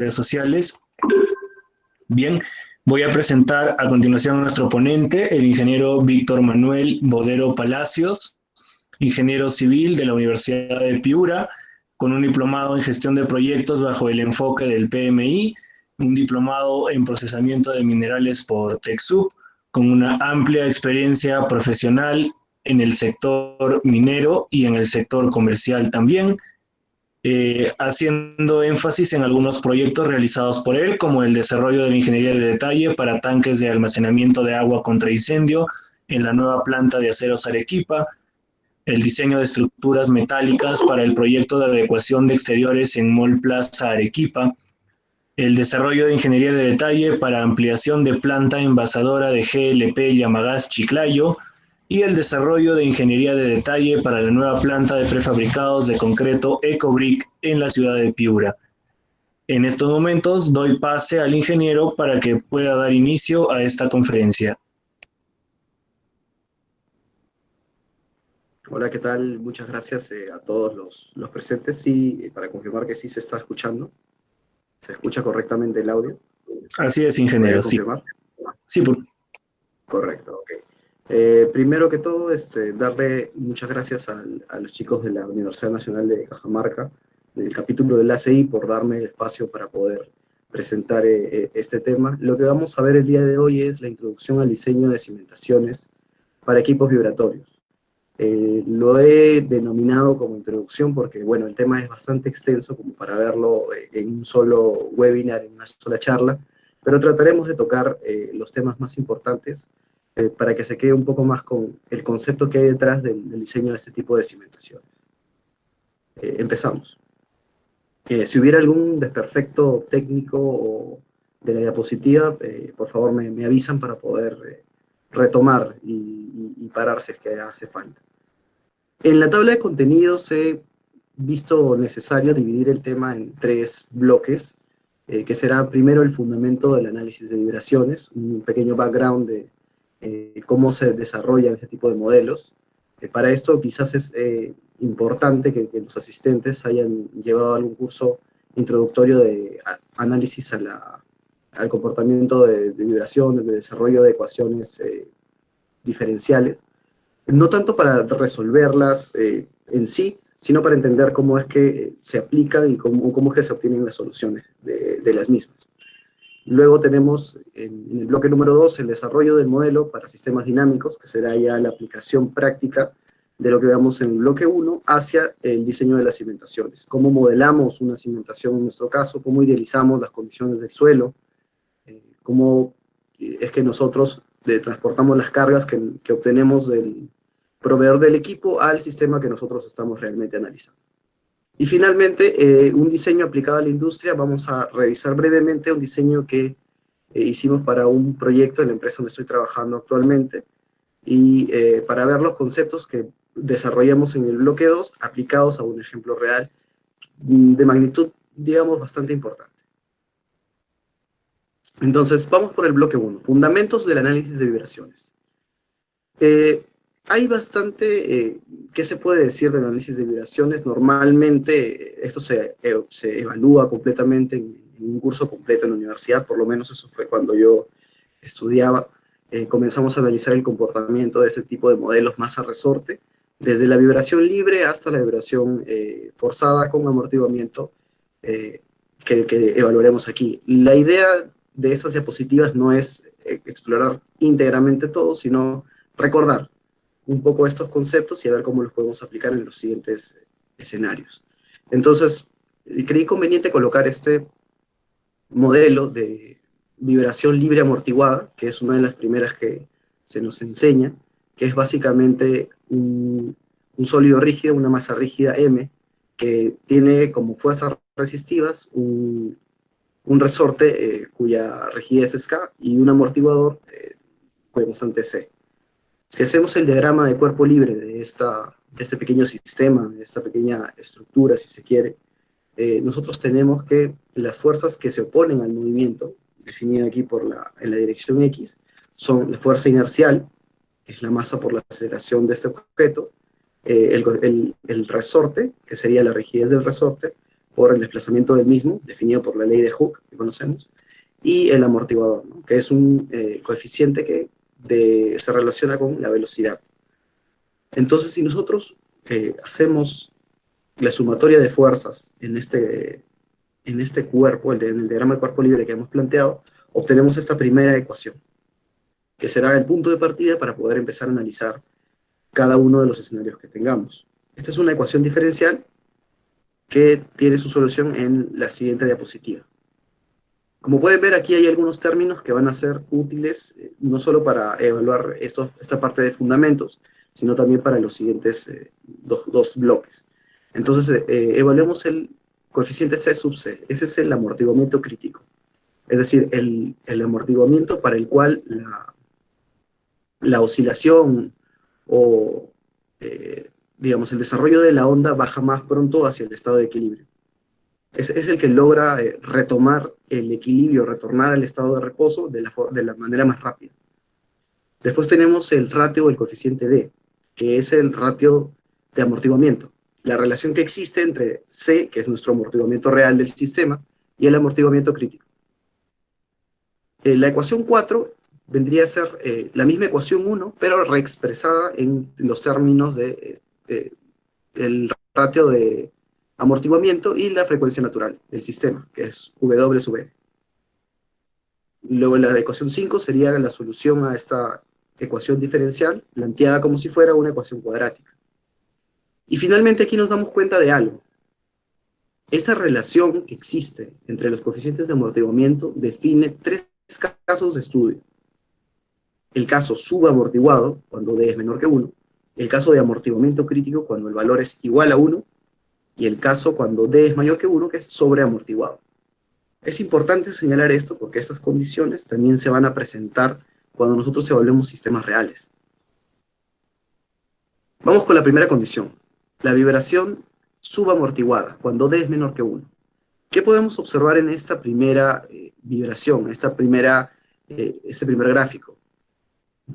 redes sociales. Bien, voy a presentar a continuación a nuestro ponente, el ingeniero Víctor Manuel Bodero Palacios, ingeniero civil de la Universidad de Piura, con un diplomado en gestión de proyectos bajo el enfoque del PMI, un diplomado en procesamiento de minerales por TechSoup, con una amplia experiencia profesional en el sector minero y en el sector comercial también, haciendo énfasis en algunos proyectos realizados por él, como el desarrollo de la ingeniería de detalle para tanques de almacenamiento de agua contra incendio en la nueva planta de aceros Arequipa, el diseño de estructuras metálicas para el proyecto de adecuación de exteriores en Mall Plaza Arequipa, el desarrollo de ingeniería de detalle para ampliación de planta envasadora de GLP Yamagas Chiclayo, y el desarrollo de ingeniería de detalle para la nueva planta de prefabricados de concreto Ecobrick en la ciudad de Piura. En estos momentos doy pase al ingeniero para que pueda dar inicio a esta conferencia. Hola, ¿qué tal? Muchas gracias a todos los presentes. Sí, para confirmar que sí se está escuchando. ¿Se escucha correctamente el audio? Así es, ¿Podría ingeniero, sí. confirmar? Sí, Correcto, ok. Primero que todo, darle muchas gracias a los chicos de la Universidad Nacional de Cajamarca, del capítulo del ACI, por darme el espacio para poder presentar este tema. Lo que vamos a ver el día de hoy es la introducción al diseño de cimentaciones para equipos vibratorios. Lo he denominado como introducción porque, bueno, el tema es bastante extenso como para verlo en un solo webinar, en una sola charla, pero trataremos de tocar los temas más importantes para que se quede un poco más con el concepto que hay detrás del diseño de este tipo de cimentación. Empezamos. Si hubiera algún desperfecto técnico o de la diapositiva, por favor me avisan para poder retomar y parar si es que hace falta. En la tabla de contenidos he visto necesario dividir el tema en 3 bloques, que será primero el fundamento del análisis de vibraciones, un pequeño background de cómo se desarrollan este tipo de modelos. Para esto quizás es importante que los asistentes hayan llevado algún curso introductorio de análisis al comportamiento de vibraciones, de desarrollo de ecuaciones diferenciales, no tanto para resolverlas en sí, sino para entender cómo es que se aplican y cómo es que se obtienen las soluciones de las mismas. Luego tenemos en el bloque número 2 el desarrollo del modelo para sistemas dinámicos, que será ya la aplicación práctica de lo que veamos en el bloque 1 hacia el diseño de las cimentaciones. Cómo modelamos una cimentación en nuestro caso, cómo idealizamos las condiciones del suelo, cómo es que nosotros transportamos las cargas que obtenemos del proveedor del equipo al sistema que nosotros estamos realmente analizando. Y finalmente, un diseño aplicado a la industria. Vamos a revisar brevemente un diseño que hicimos para un proyecto en la empresa donde estoy trabajando actualmente, y para ver los conceptos que desarrollamos en el bloque 2 aplicados a un ejemplo real de magnitud, digamos, bastante importante. Entonces, vamos por el bloque 1, fundamentos del análisis de vibraciones. Hay bastante ¿qué se puede decir del análisis de vibraciones? Normalmente esto se evalúa completamente en un curso completo en la universidad, por lo menos eso fue cuando yo estudiaba. Comenzamos a analizar el comportamiento de ese tipo de modelos más a resorte, desde la vibración libre hasta la vibración forzada con amortiguamiento, que evaluaremos aquí. La idea de estas diapositivas no es explorar íntegramente todo, sino recordar un poco estos conceptos y a ver cómo los podemos aplicar en los siguientes escenarios. Entonces, creí conveniente colocar este modelo de vibración libre amortiguada, que es una de las primeras que se nos enseña, que es básicamente un sólido rígido, una masa rígida M, que tiene como fuerzas resistivas un resorte cuya rigidez es K y un amortiguador cuya constante C. Si hacemos el diagrama de cuerpo libre de este pequeño sistema, de esta pequeña estructura, si se quiere, nosotros tenemos que las fuerzas que se oponen al movimiento, definida aquí en la dirección X, son la fuerza inercial, que es la masa por la aceleración de este objeto, el resorte, que sería la rigidez del resorte, por el desplazamiento del mismo, definido por la ley de Hooke, que conocemos, y el amortiguador, ¿no? Que es un coeficiente que se relaciona con la velocidad. Entonces, si nosotros hacemos la sumatoria de fuerzas en este cuerpo, en el diagrama de cuerpo libre que hemos planteado, obtenemos esta primera ecuación, que será el punto de partida para poder empezar a analizar cada uno de los escenarios que tengamos. Esta es una ecuación diferencial que tiene su solución en la siguiente diapositiva. Como pueden ver, aquí hay algunos términos que van a ser útiles no solo para evaluar esta parte de fundamentos, sino también para los siguientes dos bloques. Entonces, evaluemos el coeficiente C sub C. Ese es el amortiguamiento crítico. Es decir, el amortiguamiento para el cual la oscilación o, digamos, el desarrollo de la onda baja más pronto hacia el estado de equilibrio. Es el que logra retomar el equilibrio, retornar al estado de reposo de la manera más rápida. Después tenemos el ratio o el coeficiente D, que es el ratio de amortiguamiento. La relación que existe entre C, que es nuestro amortiguamiento real del sistema, y el amortiguamiento crítico. La ecuación 4 vendría a ser la misma ecuación 1, pero reexpresada en los términos de el ratio de amortiguamiento y la frecuencia natural del sistema, que es W sub n. Luego la ecuación 5 sería la solución a esta ecuación diferencial, planteada como si fuera una ecuación cuadrática. Y finalmente aquí nos damos cuenta de algo. Esa relación que existe entre los coeficientes de amortiguamiento define tres casos de estudio. El caso subamortiguado, cuando D es menor que 1, el caso de amortiguamiento crítico, cuando el valor es igual a 1, y el caso cuando D es mayor que 1, que es sobreamortiguado. Es importante señalar esto porque estas condiciones también se van a presentar cuando nosotros evaluemos sistemas reales. Vamos con la primera condición, la vibración subamortiguada, cuando D es menor que 1. ¿Qué podemos observar en esta primera vibración, este primer gráfico?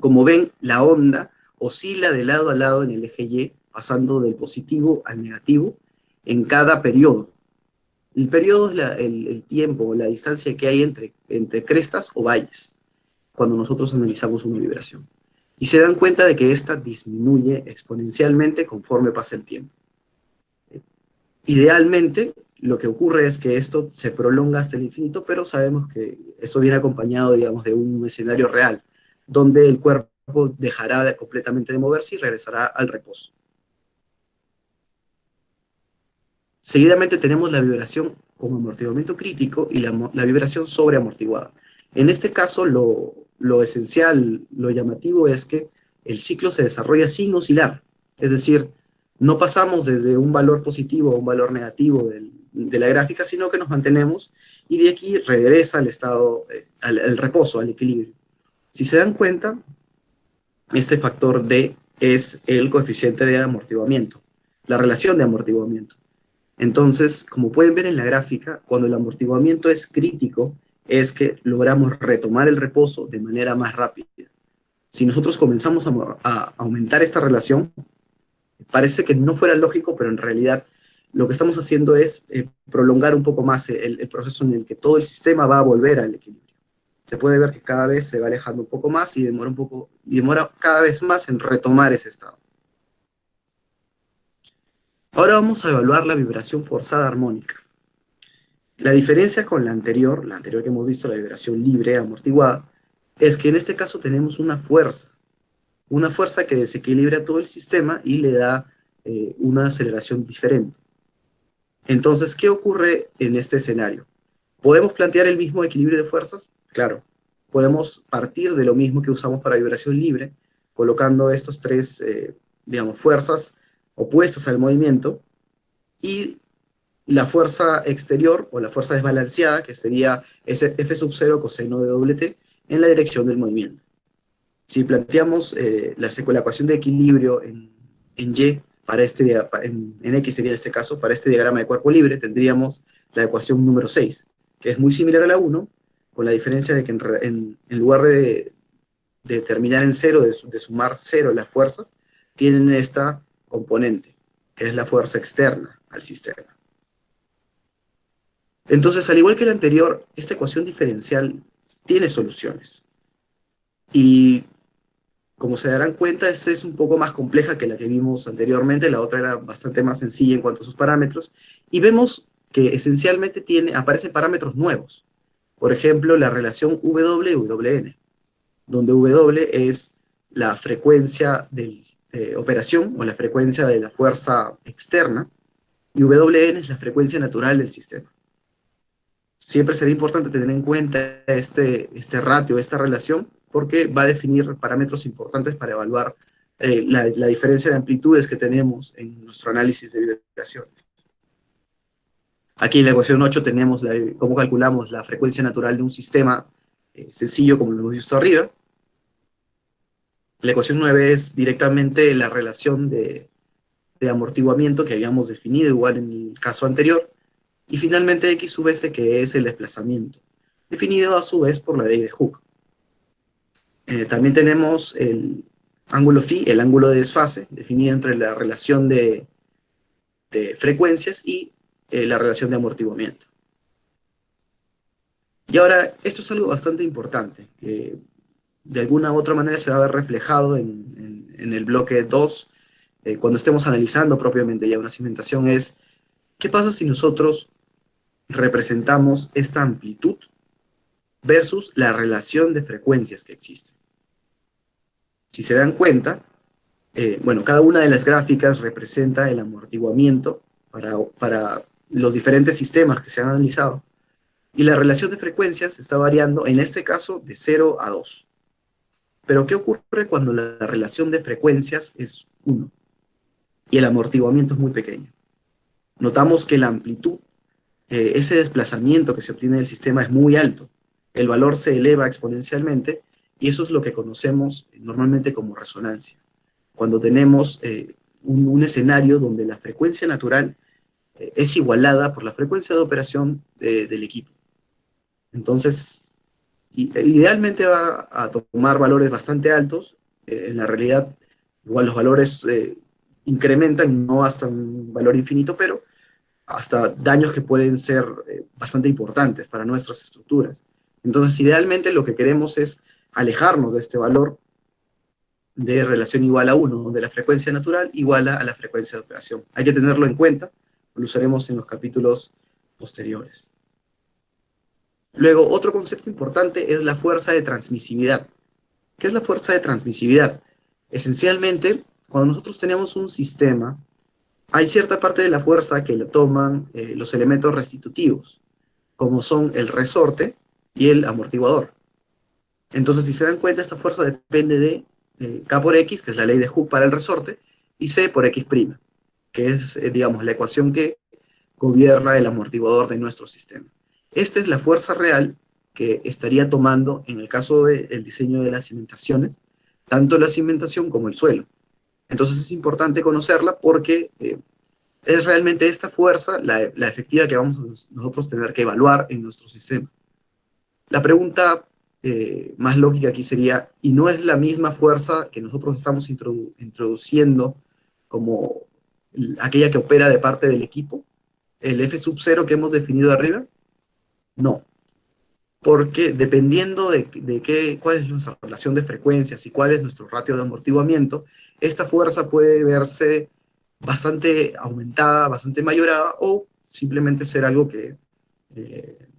Como ven, la onda oscila de lado a lado en el eje Y, pasando del positivo al negativo en cada periodo. El periodo es el tiempo, la distancia que hay entre crestas o valles, cuando nosotros analizamos una vibración. Y se dan cuenta de que esta disminuye exponencialmente conforme pasa el tiempo. Idealmente, lo que ocurre es que esto se prolonga hasta el infinito, pero sabemos que eso viene acompañado, digamos, de un escenario real, donde el cuerpo dejará completamente de moverse y regresará al reposo. Seguidamente tenemos la vibración con amortiguamiento crítico y la vibración sobreamortiguada. En este caso, lo esencial, lo llamativo es que el ciclo se desarrolla sin oscilar. Es decir, no pasamos desde un valor positivo a un valor negativo de la gráfica, sino que nos mantenemos y de aquí regresa al estado, al reposo, al equilibrio. Si se dan cuenta, este factor D es el coeficiente de amortiguamiento, la relación de amortiguamiento. Entonces, como pueden ver en la gráfica, cuando el amortiguamiento es crítico, es que logramos retomar el reposo de manera más rápida. Si nosotros comenzamos a aumentar esta relación, parece que no fuera lógico, pero en realidad lo que estamos haciendo es prolongar un poco más el proceso en el que todo el sistema va a volver al equilibrio. Se puede ver que cada vez se va alejando un poco más y demora cada vez más en retomar ese estado. Ahora vamos a evaluar la vibración forzada armónica. La diferencia con la anterior que hemos visto, la vibración libre, amortiguada, es que en este caso tenemos una fuerza que desequilibra todo el sistema y le da una aceleración diferente. Entonces, ¿qué ocurre en este escenario? ¿Podemos plantear el mismo equilibrio de fuerzas? Claro. Podemos partir de lo mismo que usamos para vibración libre, colocando estas tres, digamos, fuerzas opuestas al movimiento, y la fuerza exterior o la fuerza desbalanceada, que sería F sub 0 coseno de doble T, en la dirección del movimiento. Si planteamos la ecuación de equilibrio en Y, en X sería en este caso, para este diagrama de cuerpo libre, tendríamos la ecuación número 6, que es muy similar a la 1, con la diferencia de que en lugar de terminar en 0, de sumar 0 las fuerzas, tienen esta componente, que es la fuerza externa al sistema. Entonces, al igual que el anterior, esta ecuación diferencial tiene soluciones. Y como se darán cuenta, esta es un poco más compleja que la que vimos anteriormente. La otra era bastante más sencilla en cuanto a sus parámetros. Y vemos que esencialmente aparecen parámetros nuevos. Por ejemplo, la relación W-WN, donde W es la frecuencia de operación o la frecuencia de la fuerza externa y WN es la frecuencia natural del sistema. Siempre será importante tener en cuenta este ratio, esta relación, porque va a definir parámetros importantes para evaluar la diferencia de amplitudes que tenemos en nuestro análisis de vibración. Aquí en la ecuación 8 tenemos cómo calculamos la frecuencia natural de un sistema sencillo como lo hemos visto arriba. La ecuación 9 es directamente la relación de amortiguamiento que habíamos definido igual en el caso anterior. Y finalmente X sub S, que es el desplazamiento, definido a su vez por la ley de Hooke. También tenemos el ángulo phi, el ángulo de desfase, definido entre la relación de frecuencias y la relación de amortiguamiento. Y ahora, esto es algo bastante importante, que de alguna u otra manera se va a ver reflejado en el bloque 2, cuando estemos analizando propiamente ya una cimentación, es ¿qué pasa si nosotros representamos esta amplitud versus la relación de frecuencias que existe? Si se dan cuenta, bueno, cada una de las gráficas representa el amortiguamiento para los diferentes sistemas que se han analizado, y la relación de frecuencias está variando, en este caso, de 0 a 2. Pero ¿qué ocurre cuando la relación de frecuencias es 1 y el amortiguamiento es muy pequeño? Notamos que la amplitud, ese desplazamiento que se obtiene del sistema es muy alto. El valor se eleva exponencialmente y eso es lo que conocemos normalmente como resonancia. Cuando tenemos un escenario donde la frecuencia natural es igualada por la frecuencia de operación del equipo. Entonces, idealmente va a tomar valores bastante altos. En la realidad, igual los valores incrementan, no hasta un valor infinito, pero hasta daños que pueden ser bastante importantes para nuestras estructuras. Entonces, idealmente lo que queremos es alejarnos de este valor de relación igual a 1, donde la frecuencia natural iguala a la frecuencia de operación. Hay que tenerlo en cuenta, lo usaremos en los capítulos posteriores. Luego, otro concepto importante es la fuerza de transmisividad. ¿Qué es la fuerza de transmisividad? Esencialmente, cuando nosotros tenemos un sistema, hay cierta parte de la fuerza que lo toman los elementos restitutivos, como son el resorte y el amortiguador. Entonces, si se dan cuenta, esta fuerza depende de K por X, que es la ley de Hooke para el resorte, y C por X', que es, digamos, la ecuación que gobierna el amortiguador de nuestro sistema. Esta es la fuerza real que estaría tomando, en el caso del diseño de las cimentaciones, tanto la cimentación como el suelo. Entonces es importante conocerla porque es realmente esta fuerza la efectiva que vamos a nosotros tener que evaluar en nuestro sistema. La pregunta más lógica aquí sería, ¿y no es la misma fuerza que nosotros estamos introduciendo como aquella que opera de parte del equipo? ¿El F sub 0 que hemos definido arriba? No, porque dependiendo cuál es nuestra relación de frecuencias y cuál es nuestro ratio de amortiguamiento, esta fuerza puede verse bastante aumentada, bastante mayorada, o simplemente ser algo que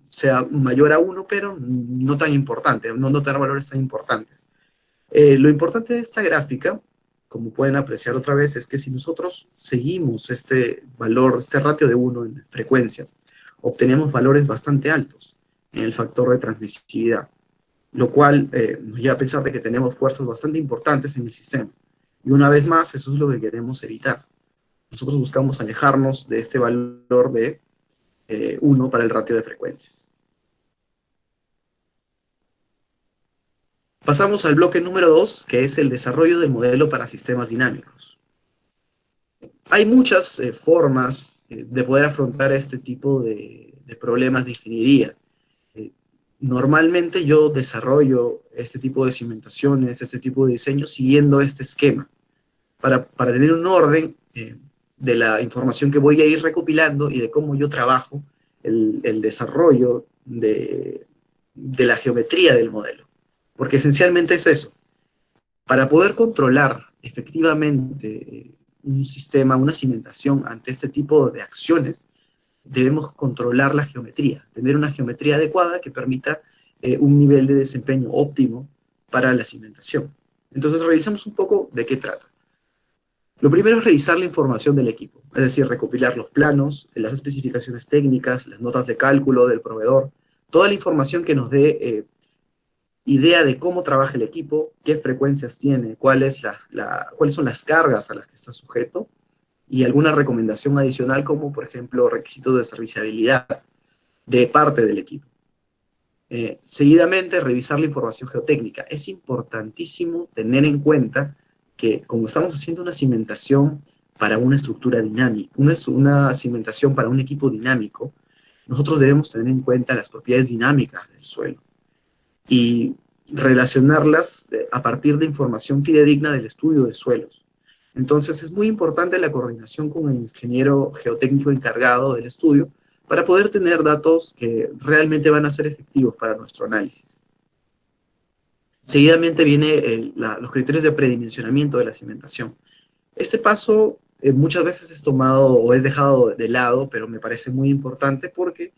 sea mayor a 1, pero no tan importante, no tener valores tan importantes. Lo importante de esta gráfica, como pueden apreciar otra vez, es que si nosotros seguimos este valor, este ratio de 1 en frecuencias, obtenemos valores bastante altos en el factor de transmisividad, lo cual nos lleva a pensar de que tenemos fuerzas bastante importantes en el sistema. Y una vez más, eso es lo que queremos evitar. Nosotros buscamos alejarnos de este valor de 1 para el ratio de frecuencias. Pasamos al bloque número 2, que es el desarrollo del modelo para sistemas dinámicos. Hay muchas formas de poder afrontar este tipo de problemas de ingeniería. Normalmente yo desarrollo este tipo de cimentaciones, este tipo de diseños, siguiendo este esquema, para tener un orden de la información que voy a ir recopilando y de cómo yo trabajo el desarrollo de la geometría del modelo. Porque esencialmente es eso. Para poder controlar efectivamente un sistema, una cimentación ante este tipo de acciones, debemos controlar la geometría, tener una geometría adecuada que permita un nivel de desempeño óptimo para la cimentación. Entonces, revisemos un poco de qué trata. Lo primero es revisar la información del equipo, es decir, recopilar los planos, las especificaciones técnicas, las notas de cálculo del proveedor, toda la información que nos dé idea de cómo trabaja el equipo, qué frecuencias tiene, cuáles son las cargas a las que está sujeto, y alguna recomendación adicional como, por ejemplo, requisitos de serviciabilidad de parte del equipo. Seguidamente, revisar la información geotécnica. Es importantísimo tener en cuenta que como estamos haciendo una cimentación para una estructura dinámica, una cimentación para un equipo dinámico, nosotros debemos tener en cuenta las propiedades dinámicas del suelo y relacionarlas a partir de información fidedigna del estudio de suelos. Entonces es muy importante la coordinación con el ingeniero geotécnico encargado del estudio para poder tener datos que realmente van a ser efectivos para nuestro análisis. Seguidamente viene los criterios de predimensionamiento de la cimentación. Este paso muchas veces es tomado o es dejado de lado, pero me parece muy importante porque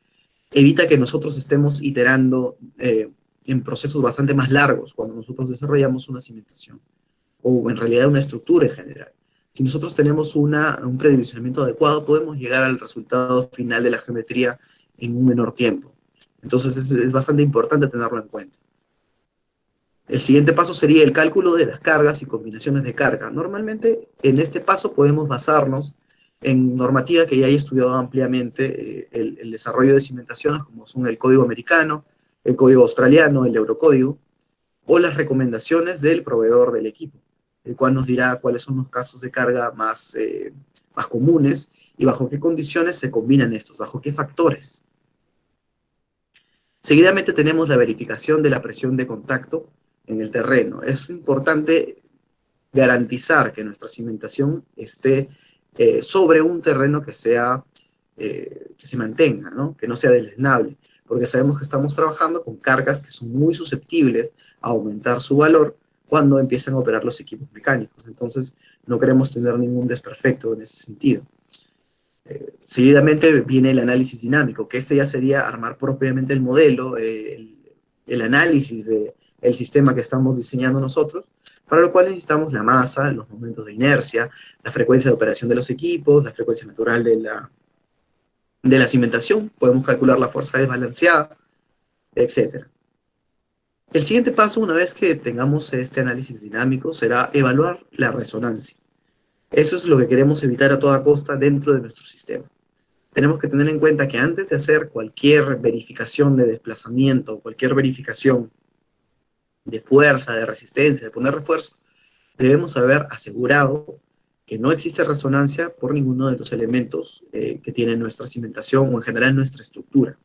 evita que nosotros estemos iterando en procesos bastante más largos cuando nosotros desarrollamos una cimentación o en realidad una estructura en general. Si nosotros tenemos un predimensionamiento adecuado, podemos llegar al resultado final de la geometría en un menor tiempo. Entonces es bastante importante tenerlo en cuenta. El siguiente paso sería el cálculo de las cargas y combinaciones de carga. Normalmente en este paso podemos basarnos en normativa que ya haya estudiado ampliamente el desarrollo de cimentaciones, como son el código americano, el código australiano, el eurocódigo, o las recomendaciones del proveedor del equipo, el cual nos dirá cuáles son los casos de carga más comunes y bajo qué condiciones se combinan estos, bajo qué factores. Seguidamente tenemos la verificación de la presión de contacto en el terreno. Es importante garantizar que nuestra cimentación esté sobre un terreno que se mantenga, ¿no? Que no sea deleznable, porque sabemos que estamos trabajando con cargas que son muy susceptibles a aumentar su valor cuando empiezan a operar los equipos mecánicos. Entonces, no queremos tener ningún desperfecto en ese sentido. Seguidamente viene el análisis dinámico, que este ya sería armar propiamente el modelo, el análisis del sistema que estamos diseñando nosotros, para lo cual necesitamos la masa, los momentos de inercia, la frecuencia de operación de los equipos, la frecuencia natural de la cimentación, podemos calcular la fuerza desbalanceada, etc. El siguiente paso, una vez que tengamos este análisis dinámico, será evaluar la resonancia. Eso es lo que queremos evitar a toda costa dentro de nuestro sistema. Tenemos que tener en cuenta que antes de hacer cualquier verificación de desplazamiento, cualquier verificación de fuerza, de resistencia, de poner refuerzo, debemos haber asegurado que no existe resonancia por ninguno de los elementos que tiene nuestra cimentación o en general nuestra estructura.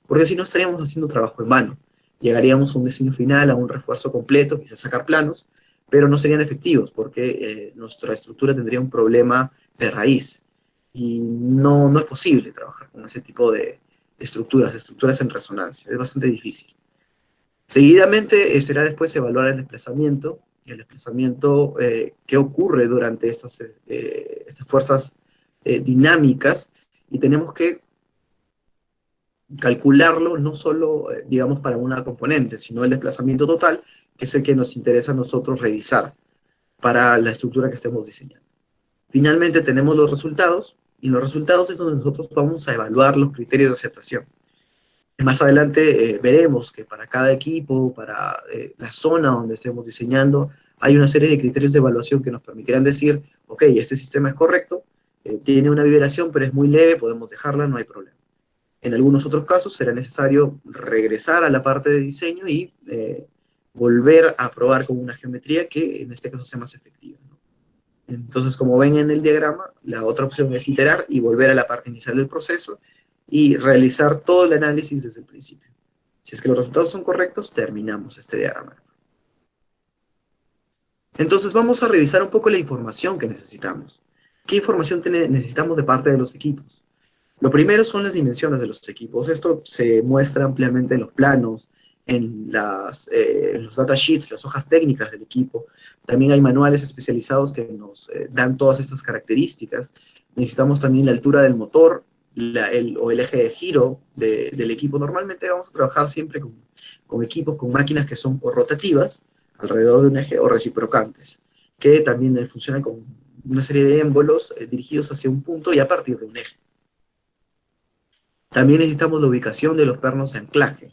Porque si no estaríamos haciendo trabajo en vano. Llegaríamos a un diseño final, a un refuerzo completo, quizás sacar planos, pero no serían efectivos porque nuestra estructura tendría un problema de raíz. Y no es posible trabajar con ese tipo de estructuras en resonancia. Es bastante difícil. Seguidamente será después evaluar el desplazamiento que ocurre durante estas fuerzas dinámicas, y tenemos que calcularlo no solo, digamos, para una componente, sino el desplazamiento total, que es el que nos interesa a nosotros revisar para la estructura que estemos diseñando. Finalmente tenemos los resultados, y los resultados es donde nosotros vamos a evaluar los criterios de aceptación. Más adelante veremos que para cada equipo, para la zona donde estemos diseñando, hay una serie de criterios de evaluación que nos permitirán decir, ok, este sistema es correcto, tiene una vibración, pero es muy leve, podemos dejarla, no hay problema. En algunos otros casos será necesario regresar a la parte de diseño y volver a probar con una geometría que en este caso sea más efectiva, ¿no? Entonces, como ven en el diagrama, la otra opción es iterar y volver a la parte inicial del proceso y realizar todo el análisis desde el principio. Si es que los resultados son correctos, terminamos este diagrama. Entonces vamos a revisar un poco la información que necesitamos. ¿Qué información necesitamos de parte de los equipos? Lo primero son las dimensiones de los equipos. Esto se muestra ampliamente en los planos, en los datasheets, las hojas técnicas del equipo. También hay manuales especializados que nos dan todas estas características. Necesitamos también la altura del motor o el eje de giro del equipo. Normalmente vamos a trabajar siempre con equipos, con máquinas que son o rotativas, alrededor de un eje, o reciprocantes, que también funcionan con una serie de émbolos dirigidos hacia un punto y a partir de un eje. También necesitamos la ubicación de los pernos de anclaje,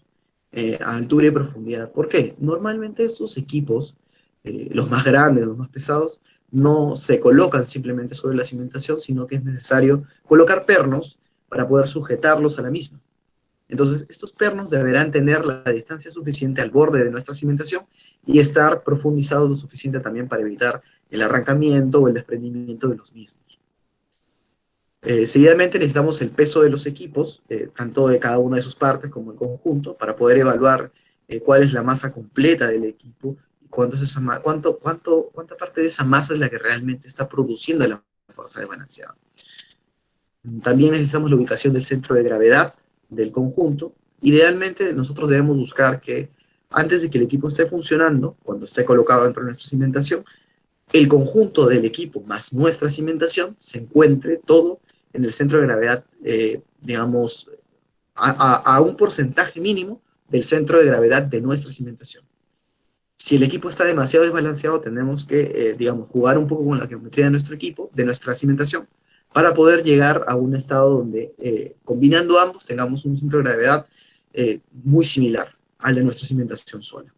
a altura y profundidad. ¿Por qué? Normalmente estos equipos, los más grandes, los más pesados, no se colocan simplemente sobre la cimentación, sino que es necesario colocar pernos para poder sujetarlos a la misma. Entonces, estos pernos deberán tener la distancia suficiente al borde de nuestra cimentación y estar profundizados lo suficiente también para evitar el arrancamiento o el desprendimiento de los mismos. Seguidamente necesitamos el peso de los equipos, tanto de cada una de sus partes como el conjunto, para poder evaluar cuál es la masa completa del equipo y cuánta parte de esa masa es la que realmente está produciendo la fuerza desbalanceada. También necesitamos la ubicación del centro de gravedad del conjunto. Idealmente nosotros debemos buscar que antes de que el equipo esté funcionando, cuando esté colocado dentro de nuestra cimentación, el conjunto del equipo más nuestra cimentación se encuentre todo en el centro de gravedad, digamos, a un porcentaje mínimo del centro de gravedad de nuestra cimentación. Si el equipo está demasiado desbalanceado, tenemos que, digamos, jugar un poco con la geometría de nuestro equipo, de nuestra cimentación, para poder llegar a un estado donde, combinando ambos, tengamos un centro de gravedad muy similar al de nuestra cimentación sola.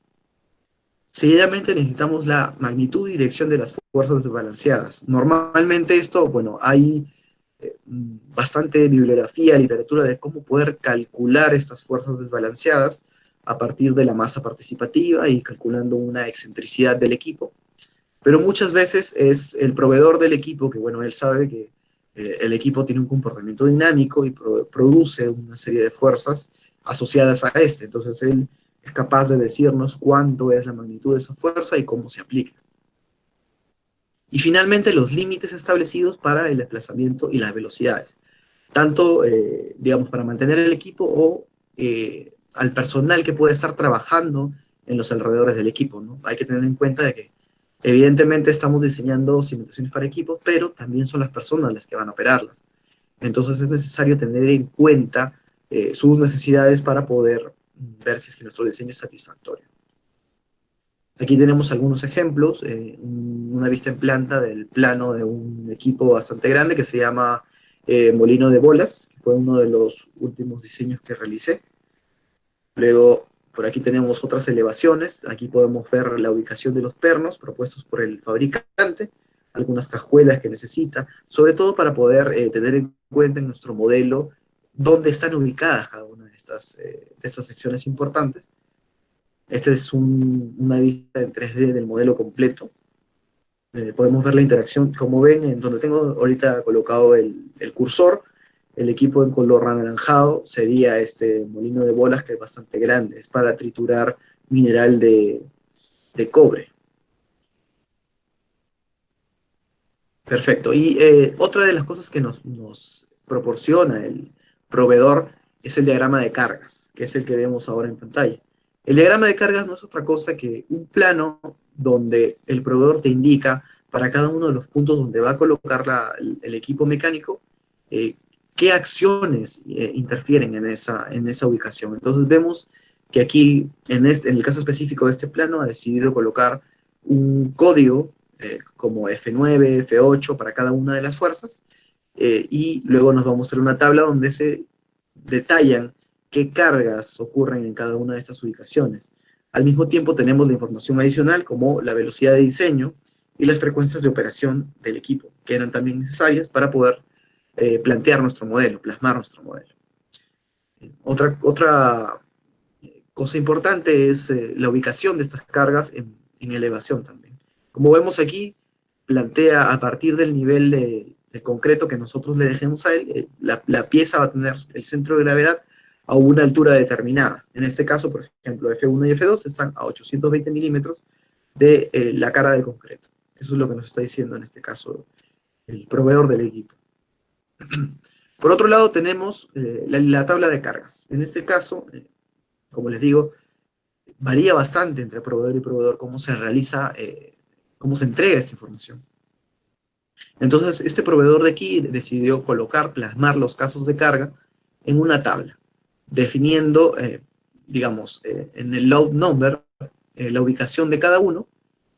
Seguidamente necesitamos la magnitud y dirección de las fuerzas desbalanceadas. Normalmente esto, bueno, hay bastante bibliografía, literatura de cómo poder calcular estas fuerzas desbalanceadas a partir de la masa participativa y calculando una excentricidad del equipo. Pero muchas veces es el proveedor del equipo que, bueno, él sabe que el equipo tiene un comportamiento dinámico y produce una serie de fuerzas asociadas a este. Entonces él es capaz de decirnos cuánto es la magnitud de esa fuerza y cómo se aplica. Y finalmente los límites establecidos para el desplazamiento y las velocidades, tanto, digamos, para mantener el equipo o al personal que puede estar trabajando en los alrededores del equipo, ¿no? Hay que tener en cuenta de que evidentemente estamos diseñando cimentaciones para equipos, pero también son las personas las que van a operarlas. Entonces es necesario tener en cuenta sus necesidades para poder ver si es que nuestro diseño es satisfactorio. Aquí tenemos algunos ejemplos, una vista en planta del plano de un equipo bastante grande que se llama Molino de Bolas, que fue uno de los últimos diseños que realicé. Luego, por aquí tenemos otras elevaciones. Aquí podemos ver la ubicación de los pernos propuestos por el fabricante, algunas cajuelas que necesita, sobre todo para poder tener en cuenta en nuestro modelo dónde están ubicadas cada una de estas secciones importantes. Esta es una vista en 3D del modelo completo. Podemos ver la interacción, como ven, en donde tengo ahorita colocado el cursor, el equipo en color anaranjado sería este molino de bolas que es bastante grande, es para triturar mineral de cobre. Perfecto. Y otra de las cosas que nos proporciona el proveedor es el diagrama de cargas, que es el que vemos ahora en pantalla. El diagrama de cargas no es otra cosa que un plano donde el proveedor te indica para cada uno de los puntos donde va a colocar el equipo mecánico eh, qué acciones interfieren en esa ubicación. Entonces vemos que aquí, en el caso específico de este plano, ha decidido colocar un código como F9, F8 para cada una de las fuerzas, y luego nos va a mostrar una tabla donde se detallan qué cargas ocurren en cada una de estas ubicaciones. Al mismo tiempo tenemos la información adicional como la velocidad de diseño y las frecuencias de operación del equipo, que eran también necesarias para poder plantear nuestro modelo, plasmar nuestro modelo. Otra cosa importante es la ubicación de estas cargas en elevación también. Como vemos aquí, plantea a partir del nivel de concreto que nosotros le dejemos a él, la pieza va a tener el centro de gravedad a una altura determinada. En este caso, por ejemplo, F1 y F2 están a 820 milímetros de la cara del concreto. Eso es lo que nos está diciendo en este caso el proveedor del equipo. Por otro lado tenemos la tabla de cargas. En este caso, como les digo, varía bastante entre proveedor y proveedor cómo se realiza, cómo se entrega esta información. Entonces, este proveedor de aquí decidió colocar, plasmar los casos de carga en una tabla, definiendo, digamos, en el load number, la ubicación de cada uno,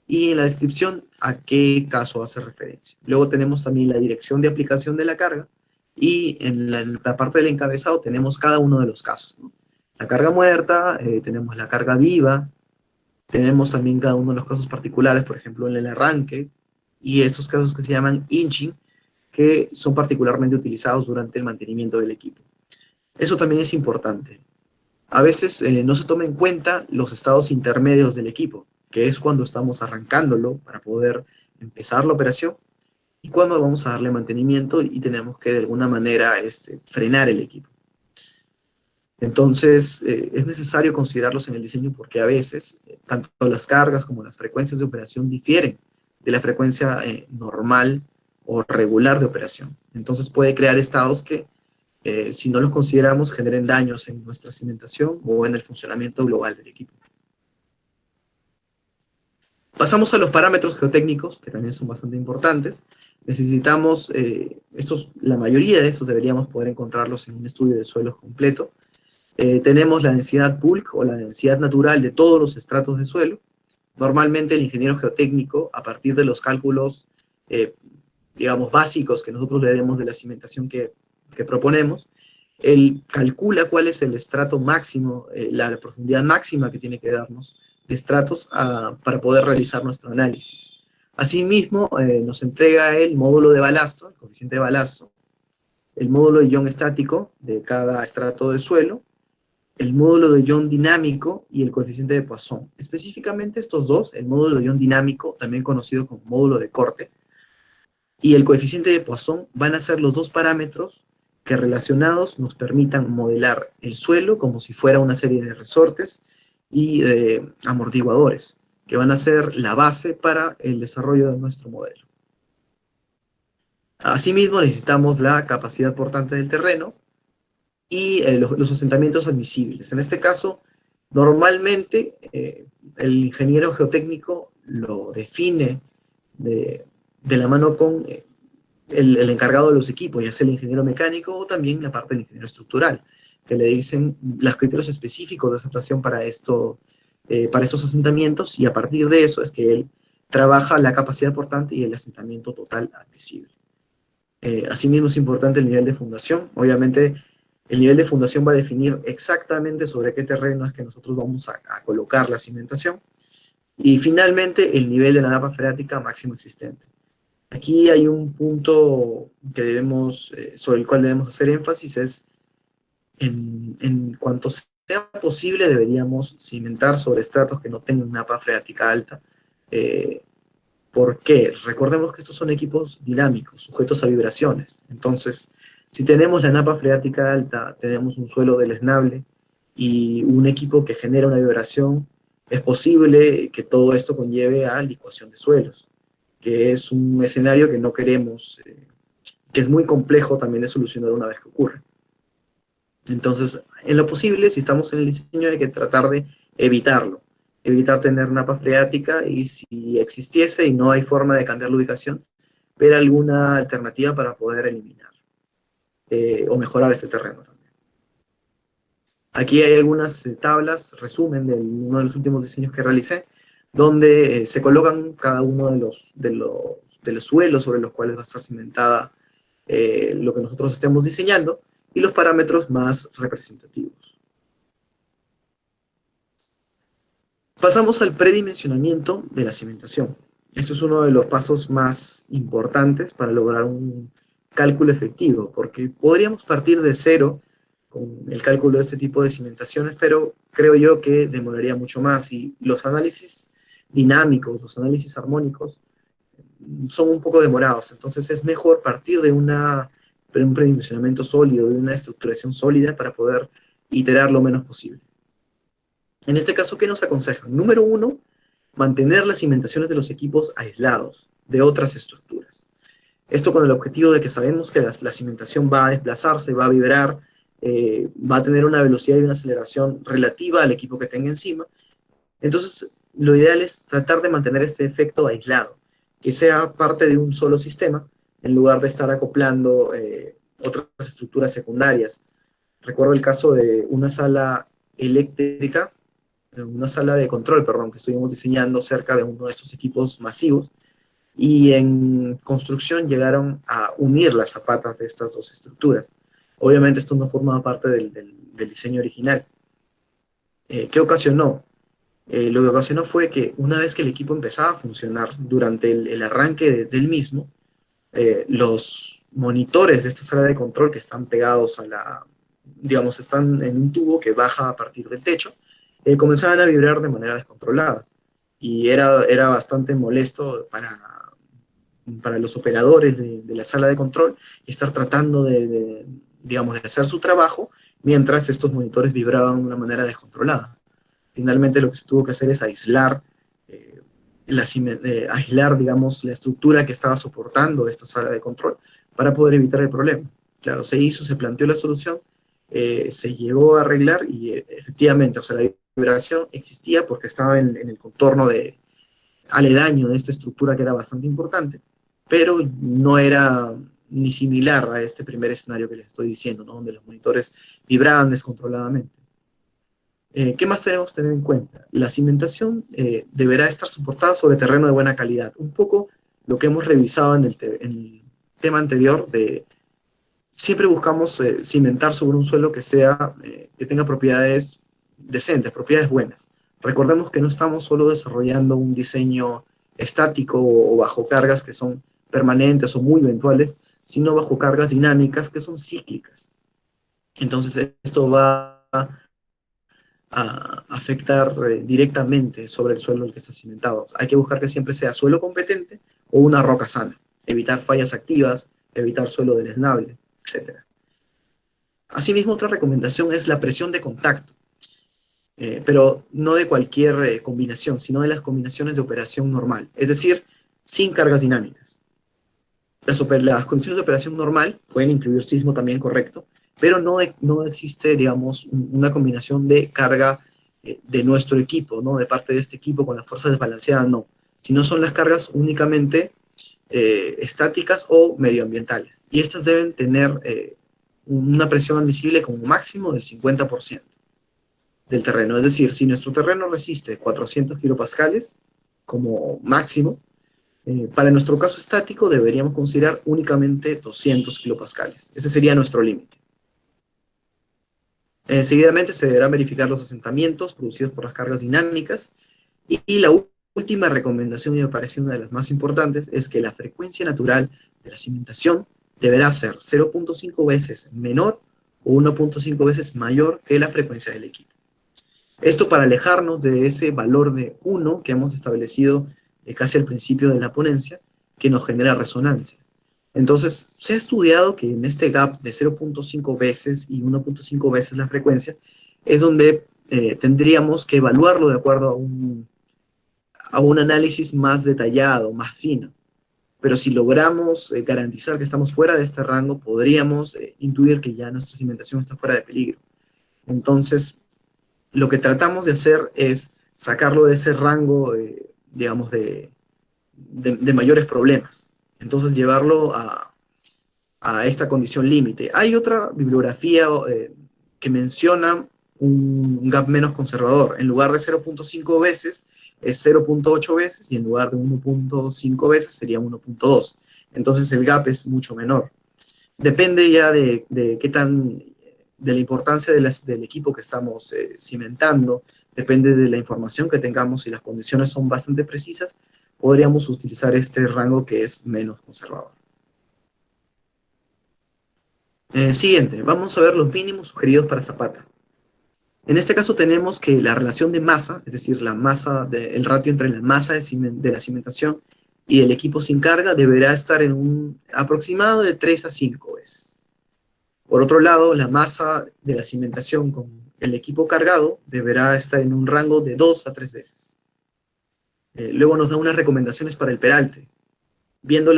y en la descripción a qué caso hace referencia. Luego tenemos también la dirección de aplicación de la carga, y en la parte del encabezado tenemos cada uno de los casos, ¿no? La carga muerta, tenemos la carga viva, tenemos también cada uno de los casos particulares, por ejemplo, en el arranque, y esos casos que se llaman inching, que son particularmente utilizados durante el mantenimiento del equipo. Eso también es importante. A veces no se toma en cuenta los estados intermedios del equipo, que es cuando estamos arrancándolo para poder empezar la operación y cuando vamos a darle mantenimiento y tenemos que de alguna manera frenar el equipo. Entonces, es necesario considerarlos en el diseño porque a veces tanto las cargas como las frecuencias de operación difieren de la frecuencia normal o regular de operación. Entonces puede crear estados que, si no los consideramos, generen daños en nuestra cimentación o en el funcionamiento global del equipo. Pasamos a los parámetros geotécnicos, que también son bastante importantes. Necesitamos, la mayoría de estos deberíamos poder encontrarlos en un estudio de suelos completo. Tenemos la densidad bulk o la densidad natural de todos los estratos de suelo. Normalmente el ingeniero geotécnico, a partir de los cálculos, digamos, básicos que nosotros le demos de la cimentación que proponemos, él calcula cuál es el estrato máximo, la profundidad máxima que tiene que darnos de estratos para poder realizar nuestro análisis. Asimismo, nos entrega el módulo de balasto, el coeficiente de balasto, el módulo de ion estático de cada estrato de suelo, el módulo de ion dinámico y el coeficiente de Poisson. Específicamente estos dos, el módulo de ion dinámico, también conocido como módulo de corte, y el coeficiente de Poisson van a ser los dos parámetros que relacionados nos permitan modelar el suelo como si fuera una serie de resortes y de amortiguadores, que van a ser la base para el desarrollo de nuestro modelo. Asimismo, necesitamos la capacidad portante del terreno, y los asentamientos admisibles. En este caso, normalmente el ingeniero geotécnico lo define de la mano con el encargado de los equipos, ya sea el ingeniero mecánico o también la parte del ingeniero estructural, que le dicen los criterios específicos de aceptación para estos asentamientos, y a partir de eso es que él trabaja la capacidad portante y el asentamiento total admisible. Asimismo es importante el nivel de fundación. Obviamente el nivel de fundación va a definir exactamente sobre qué terreno es que nosotros vamos a colocar la cimentación. Y finalmente, el nivel de la napa freática máximo existente. Aquí hay un punto que sobre el cual debemos hacer énfasis, es en cuanto sea posible deberíamos cimentar sobre estratos que no tengan napa freática alta. ¿Por qué? Recordemos que estos son equipos dinámicos, sujetos a vibraciones. Entonces, si tenemos la napa freática alta, tenemos un suelo deleznable y un equipo que genera una vibración, es posible que todo esto conlleve a licuación de suelos, que es un escenario que no queremos, que es muy complejo también de solucionar una vez que ocurre. Entonces, en lo posible, si estamos en el diseño, hay que tratar de evitarlo, evitar tener napa freática, y si existiese y no hay forma de cambiar la ubicación, ver alguna alternativa para poder eliminar o mejorar este terreno también. Aquí hay algunas tablas, resumen de uno de los últimos diseños que realicé, donde se colocan cada uno de los suelos sobre los cuales va a estar cimentada lo que nosotros estemos diseñando, y los parámetros más representativos. Pasamos al predimensionamiento de la cimentación. Este es uno de los pasos más importantes para lograr un cálculo efectivo, porque podríamos partir de cero con el cálculo de este tipo de cimentaciones, pero creo yo que demoraría mucho más, y los análisis dinámicos, los análisis armónicos, son un poco demorados. Entonces es mejor partir de un predimensionamiento sólido, de una estructuración sólida, para poder iterar lo menos posible. En este caso, ¿qué nos aconsejan? Número uno, mantener las cimentaciones de los equipos aislados de otras estructuras. Esto con el objetivo de que sabemos que la cimentación va a desplazarse, va a vibrar, va a tener una velocidad y una aceleración relativa al equipo que tenga encima. Entonces, lo ideal es tratar de mantener este efecto aislado, que sea parte de un solo sistema, en lugar de estar acoplando otras estructuras secundarias. Recuerdo el caso de una sala eléctrica, una sala de control, perdón, que estuvimos diseñando cerca de uno de estos equipos masivos, y en construcción llegaron a unir las zapatas de estas dos estructuras. Obviamente esto no formaba parte del diseño original. ¿Qué ocasionó? Lo que ocasionó fue que una vez que el equipo empezaba a funcionar durante el arranque del mismo, los monitores de esta sala de control que están pegados a digamos, están en un tubo que baja a partir del techo, comenzaban a vibrar de manera descontrolada. Y era bastante molesto para los operadores de la sala de control estar tratando digamos, de hacer su trabajo mientras estos monitores vibraban de una manera descontrolada. Finalmente lo que se tuvo que hacer es eh, aislar, digamos, la estructura que estaba soportando esta sala de control para poder evitar el problema. Claro, se hizo, se planteó la solución, se llegó a arreglar y efectivamente, o sea, la vibración existía porque estaba en el contorno aledaño de esta estructura que era bastante importante, pero no era ni similar a este primer escenario que les estoy diciendo, ¿no? Donde los monitores vibraban descontroladamente. ¿Qué más tenemos que tener en cuenta? La cimentación deberá estar soportada sobre terreno de buena calidad. Un poco lo que hemos revisado en el tema anterior de siempre buscamos cimentar sobre un suelo que tenga propiedades decentes, propiedades buenas. Recordemos que no estamos solo desarrollando un diseño estático o bajo cargas que son permanentes o muy eventuales, sino bajo cargas dinámicas que son cíclicas. Entonces, esto va a afectar directamente sobre el suelo en el que está cimentado. Hay que buscar que siempre sea suelo competente o una roca sana, evitar fallas activas, evitar suelo deleznable, etc. Asimismo, otra recomendación es la presión de contacto, pero no de cualquier combinación, sino de las combinaciones de operación normal, es decir, sin cargas dinámicas. Las condiciones de operación normal pueden incluir sismo también, correcto, pero no existe, digamos, una combinación de carga de nuestro equipo, ¿no? De parte de este equipo con la fuerza desbalanceada, no. Sino son las cargas únicamente estáticas o medioambientales. Y estas deben tener una presión admisible como máximo del 50% del terreno. Es decir, si nuestro terreno resiste 400 kilopascales como máximo, para nuestro caso estático deberíamos considerar únicamente 200 kilopascales. Ese sería nuestro límite. Seguidamente se deberán verificar los asentamientos producidos por las cargas dinámicas y la última recomendación, y me parece una de las más importantes, es que la frecuencia natural de la cimentación deberá ser 0.5 veces menor o 1.5 veces mayor que la frecuencia del equipo. Esto para alejarnos de ese valor de 1 que hemos establecido casi al principio de la ponencia, que nos genera resonancia. Entonces, se ha estudiado que en este gap de 0.5 veces y 1.5 veces la frecuencia es donde tendríamos que evaluarlo de acuerdo a un análisis más detallado, más fino. Pero si logramos garantizar que estamos fuera de este rango, podríamos intuir que ya nuestra cimentación está fuera de peligro. Entonces, lo que tratamos de hacer es sacarlo de ese rango, digamos, de mayores problemas. Entonces, llevarlo a esta condición límite. Hay otra bibliografía que menciona un gap menos conservador. En lugar de 0.5 veces, es 0.8 veces, y en lugar de 1.5 veces sería 1.2. Entonces el gap es mucho menor. Depende ya de qué tan, de la importancia del equipo que estamos cimentando, depende de la información que tengamos. Si las condiciones son bastante precisas, podríamos utilizar este rango que es menos conservador. Siguiente, vamos a ver los mínimos sugeridos para Zapata. En este caso tenemos que la relación de masa, es decir, el ratio entre la masa de la cimentación y el equipo sin carga deberá estar en un aproximado de 3 a 5 veces. Por otro lado, la masa de la cimentación con el equipo cargado deberá estar en un rango de 2 a 3 veces. Luego nos da unas recomendaciones para el peralte. Viendo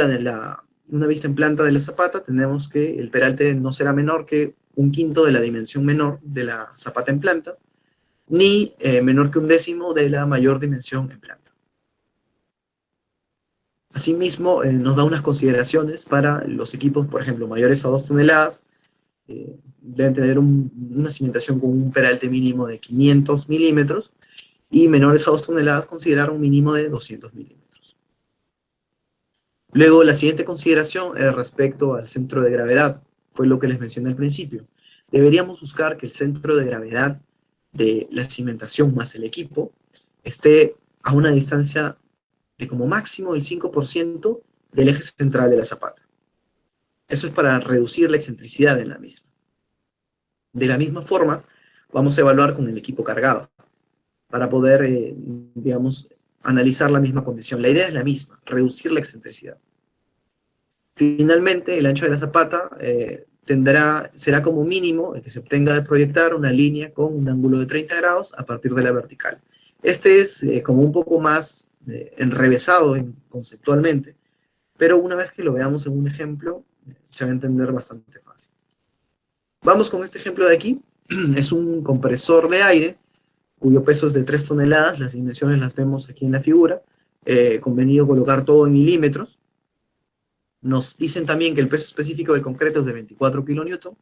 una vista en planta de la zapata, tenemos que el peralte no será menor que un quinto de la dimensión menor de la zapata en planta, ni menor que un décimo de la mayor dimensión en planta. Asimismo, nos da unas consideraciones para los equipos, por ejemplo, mayores a 2 toneladas, deben tener una cimentación con un peralte mínimo de 500 milímetros, y menores a 2 toneladas considerar un mínimo de 200 milímetros. Luego, la siguiente consideración es respecto al centro de gravedad, fue lo que les mencioné al principio. Deberíamos buscar que el centro de gravedad de la cimentación más el equipo esté a una distancia de como máximo el 5% del eje central de la zapata. Eso es para reducir la excentricidad en la misma. De la misma forma, vamos a evaluar con el equipo cargado para poder, digamos, analizar la misma condición. La idea es la misma, reducir la excentricidad. Finalmente, el ancho de la zapata será como mínimo el que se obtenga de proyectar una línea con un ángulo de 30 grados a partir de la vertical. Este es como un poco más enrevesado conceptualmente, pero una vez que lo veamos en un ejemplo, se va a entender bastante fácil. Vamos con este ejemplo de aquí. Es un compresor de aire cuyo peso es de 3 toneladas, las dimensiones las vemos aquí en la figura, convenido colocar todo en milímetros. Nos dicen también que el peso específico del concreto es de 24 kilonewton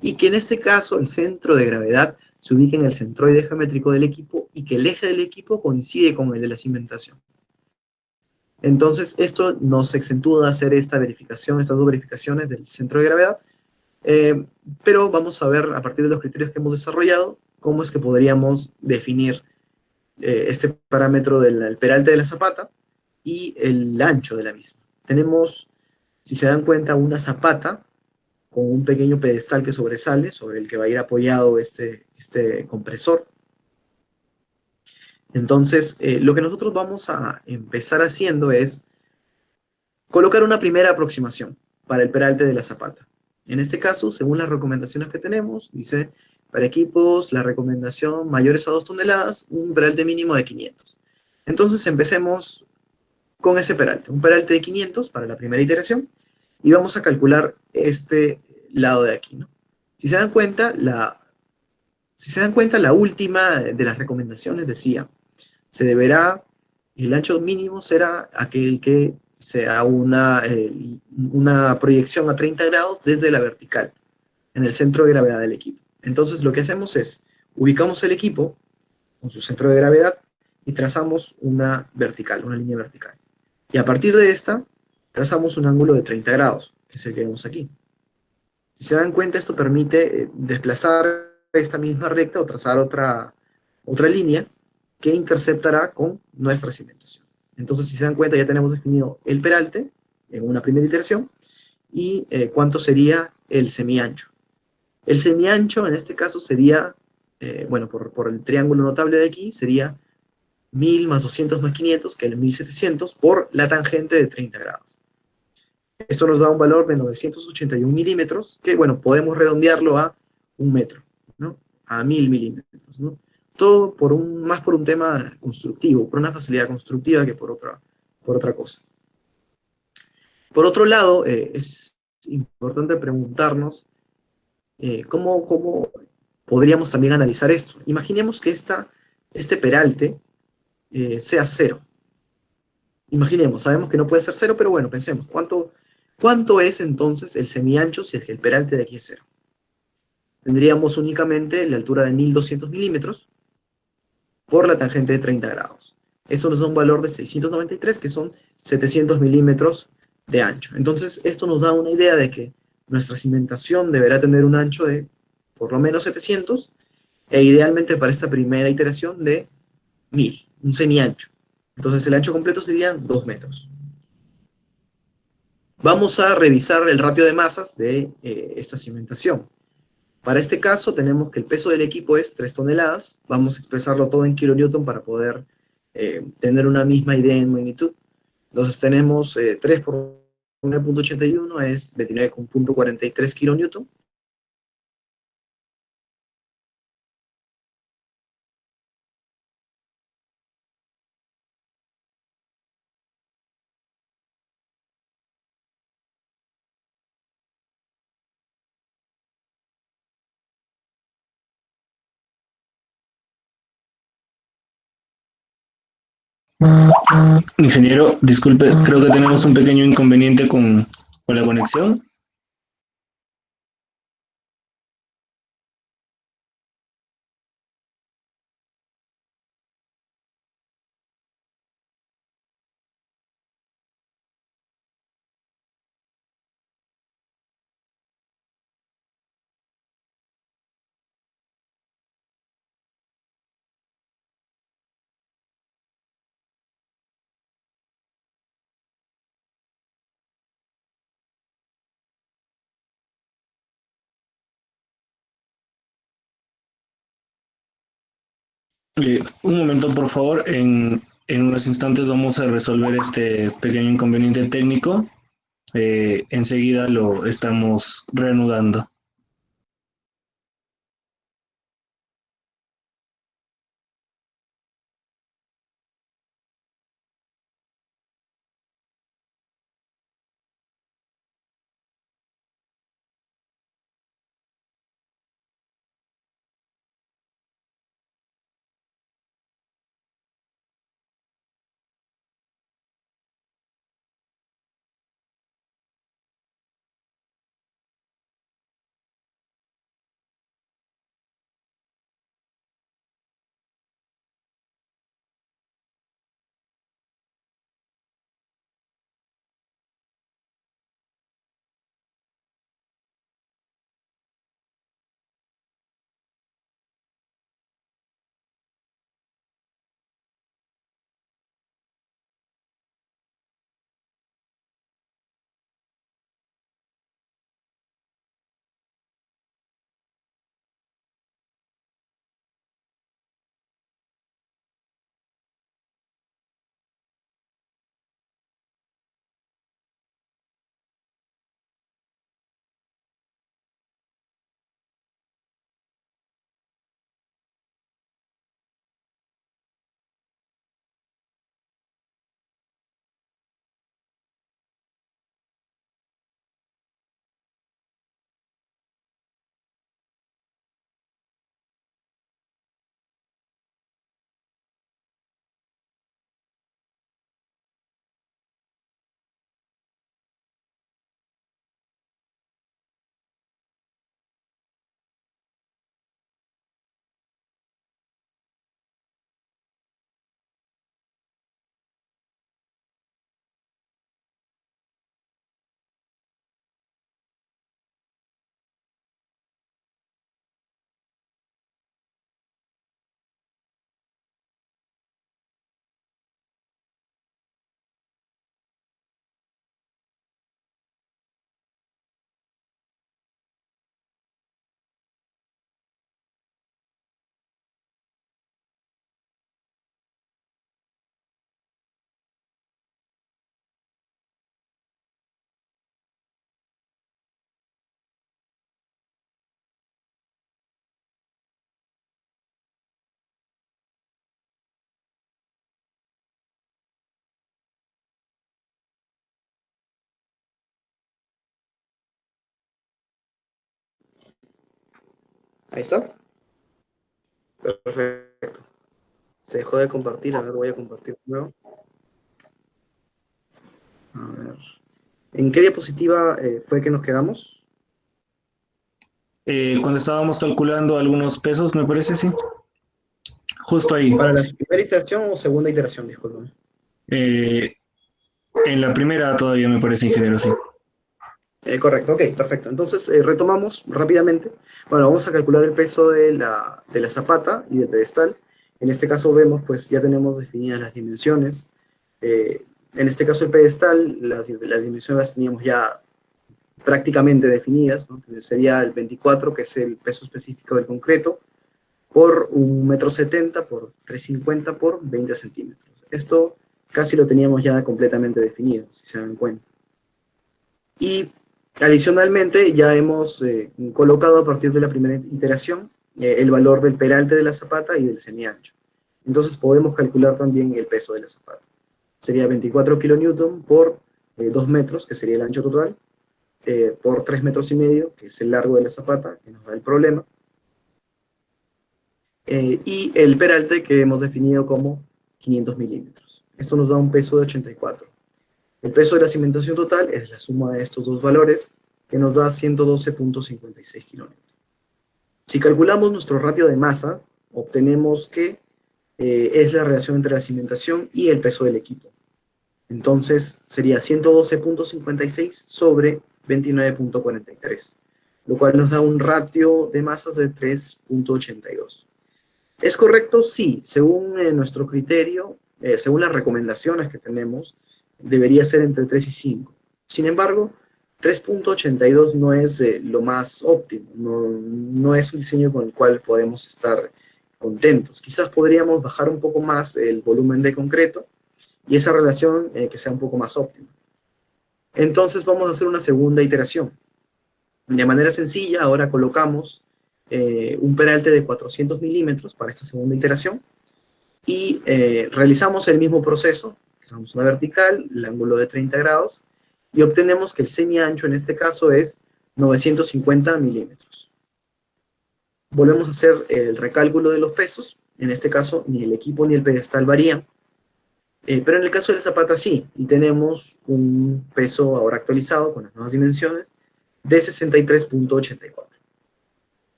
y que en este caso el centro de gravedad se ubica en el centroide geométrico del equipo y que el eje del equipo coincide con el de la cimentación. Entonces, esto nos exentúa de hacer esta verificación, estas dos verificaciones del centro de gravedad, pero vamos a ver a partir de los criterios que hemos desarrollado cómo es que podríamos definir este parámetro del peralte de la zapata y el ancho de la misma. Tenemos, si se dan cuenta, una zapata con un pequeño pedestal que sobresale, sobre el que va a ir apoyado este compresor. Entonces, lo que nosotros vamos a empezar haciendo es colocar una primera aproximación para el peralte de la zapata. En este caso, según las recomendaciones que tenemos, dice, para equipos, la recomendación mayores a 2 toneladas, un peralte mínimo de 500. Entonces, empecemos con ese peralte, un peralte de 500 para la primera iteración, y vamos a calcular este lado de aquí, ¿no? Si se dan cuenta, la última de las recomendaciones decía, el ancho mínimo será aquel que sea una proyección a 30 grados desde la vertical, en el centro de gravedad del equipo. Entonces lo que hacemos es, ubicamos el equipo con su centro de gravedad y trazamos una vertical, una línea vertical. Y a partir de esta, trazamos un ángulo de 30 grados, que es el que vemos aquí. Si se dan cuenta, esto permite desplazar esta misma recta o trazar otra línea que interceptará con nuestra cimentación. Entonces, si se dan cuenta, ya tenemos definido el peralte en una primera iteración y cuánto sería el semiancho. El semiancho en este caso sería, bueno, por el triángulo notable de aquí, sería 1000 más 200 más 500, que es 1700, por la tangente de 30 grados. Eso nos da un valor de 981 milímetros, que bueno, podemos redondearlo a un metro, ¿no? A 1000 milímetros, ¿no? Todo más por un tema constructivo, por una facilidad constructiva que por otra cosa. Por otro lado, es importante preguntarnos cómo podríamos también analizar esto. Imaginemos que este peralte sea cero. Imaginemos, sabemos que no puede ser cero, pero bueno, pensemos, ¿cuánto es entonces el semiancho si es que el peralte de aquí es cero? Tendríamos únicamente la altura de 1200 milímetros por la tangente de 30 grados. Eso nos da un valor de 693, que son 700 milímetros de ancho. Entonces, esto nos da una idea de que nuestra cimentación deberá tener un ancho de por lo menos 700, e idealmente para esta primera iteración de 1000, un semiancho. Entonces, el ancho completo serían 2 metros. Vamos a revisar el ratio de masas de esta cimentación. Para este caso tenemos que el peso del equipo es 3 toneladas. Vamos a expresarlo todo en kilonewton para poder tener una misma idea en magnitud. Entonces tenemos 3 por 9.81 es 29.43 kilonewton. Ingeniero, disculpe, creo que tenemos un pequeño inconveniente con la conexión. Un momento, por favor. En unos instantes vamos a resolver este pequeño inconveniente técnico. Enseguida lo estamos reanudando. Ahí está. Perfecto. Se dejó de compartir. A ver, voy a compartir de nuevo. A ver. ¿En qué diapositiva fue que nos quedamos? Cuando estábamos calculando algunos pesos, me parece, sí. Justo ahí. ¿Para la primera iteración o segunda iteración? Disculpen. Eh, en la primera todavía me parece, ingeniero, sí. Correcto, ok, perfecto. Entonces, retomamos rápidamente. Bueno, vamos a calcular el peso de la zapata y del pedestal. En este caso vemos, pues ya tenemos definidas las dimensiones. En este caso el pedestal, las dimensiones las teníamos ya prácticamente definidas, ¿no? Entonces, sería el 24, que es el peso específico del concreto, por 1,70 m por 3,50 por 20 centímetros. Esto casi lo teníamos ya completamente definido, si se dan cuenta. Y adicionalmente ya hemos colocado a partir de la primera iteración el valor del peralte de la zapata y del semiancho. Entonces podemos calcular también el peso de la zapata. Sería 24 kilonewton por 2 metros, que sería el ancho total, por 3,5 metros, que es el largo de la zapata, que nos da el problema, y el peralte que hemos definido como 500 milímetros. Esto nos da un peso de 84. El peso de la cimentación total es la suma de estos dos valores, que nos da 112.56 kilómetros. Si calculamos nuestro ratio de masa, obtenemos que es la relación entre la cimentación y el peso del equipo. Entonces sería 112.56 sobre 29.43, lo cual nos da un ratio de masas de 3.82. ¿Es correcto? Sí, según nuestro criterio, según las recomendaciones que tenemos, debería ser entre 3 y 5. Sin embargo, 3.82 no es lo más óptimo, no es un diseño con el cual podemos estar contentos. Quizás podríamos bajar un poco más el volumen de concreto y esa relación que sea un poco más óptima. Entonces vamos a hacer una segunda iteración. De manera sencilla, ahora colocamos un peralte de 400 milímetros para esta segunda iteración y realizamos el mismo proceso. Trazamos una vertical, el ángulo de 30 grados y obtenemos que el semi-ancho en este caso es 950 milímetros. Volvemos a hacer el recálculo de los pesos. En este caso ni el equipo ni el pedestal varían. Pero en el caso de la zapata sí, y tenemos un peso ahora actualizado con las nuevas dimensiones de 63.84.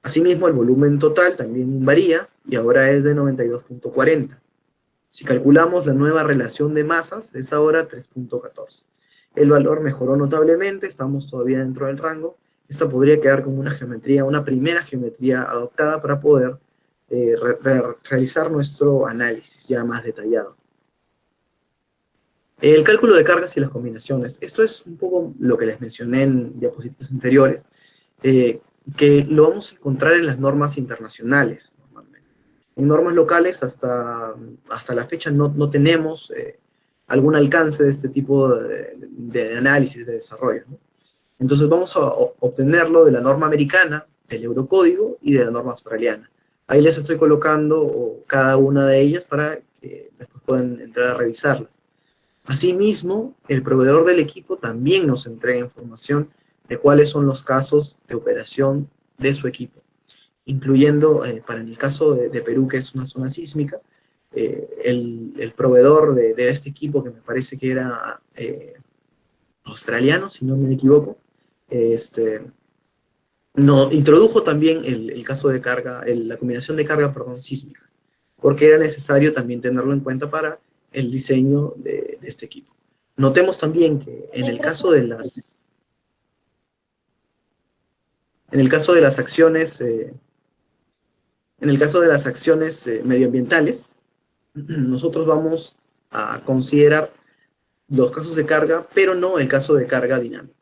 Asimismo, el volumen total también varía y ahora es de 92.40. Si calculamos la nueva relación de masas, es ahora 3.14. El valor mejoró notablemente, estamos todavía dentro del rango. Esta podría quedar como una geometría, una primera geometría adoptada para poder realizar nuestro análisis ya más detallado. El cálculo de cargas y las combinaciones. Esto es un poco lo que les mencioné en diapositivas anteriores, que lo vamos a encontrar en las normas internacionales, normalmente. En normas locales, hasta la fecha, no tenemos algún alcance de este tipo de análisis, de desarrollo, ¿no? Entonces vamos a obtenerlo de la norma americana, del Eurocódigo y de la norma australiana. Ahí les estoy colocando cada una de ellas para que después puedan entrar a revisarlas. Asimismo, el proveedor del equipo también nos entrega información de cuáles son los casos de operación de su equipo, incluyendo, para el caso de Perú, que es una zona sísmica, el proveedor de este equipo, que me parece que era australiano, si no me equivoco, introdujo también el caso de carga, la combinación de carga, perdón, sísmica, porque era necesario también tenerlo en cuenta para el diseño de este equipo. Notemos también que en el caso de las acciones, medioambientales, nosotros vamos a considerar los casos de carga, pero no el caso de carga dinámico,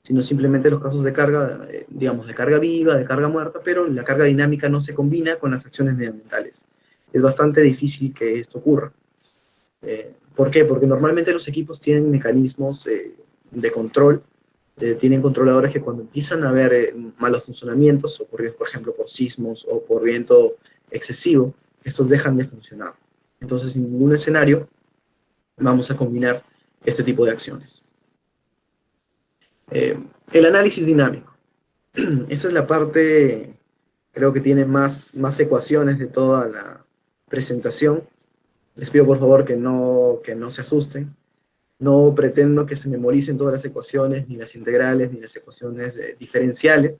sino simplemente los casos de carga, digamos, de carga viva, de carga muerta, pero la carga dinámica no se combina con las acciones medioambientales. Es bastante difícil que esto ocurra. ¿Por qué? Porque normalmente los equipos tienen mecanismos de control, tienen controladores que cuando empiezan a haber malos funcionamientos, ocurridos por ejemplo por sismos o por viento excesivo, estos dejan de funcionar. Entonces, en ningún escenario vamos a combinar este tipo de acciones. El análisis dinámico. Esta es la parte, creo que tiene más ecuaciones de toda la presentación. Les pido por favor que no se asusten. No pretendo que se memoricen todas las ecuaciones, ni las integrales, ni las ecuaciones diferenciales,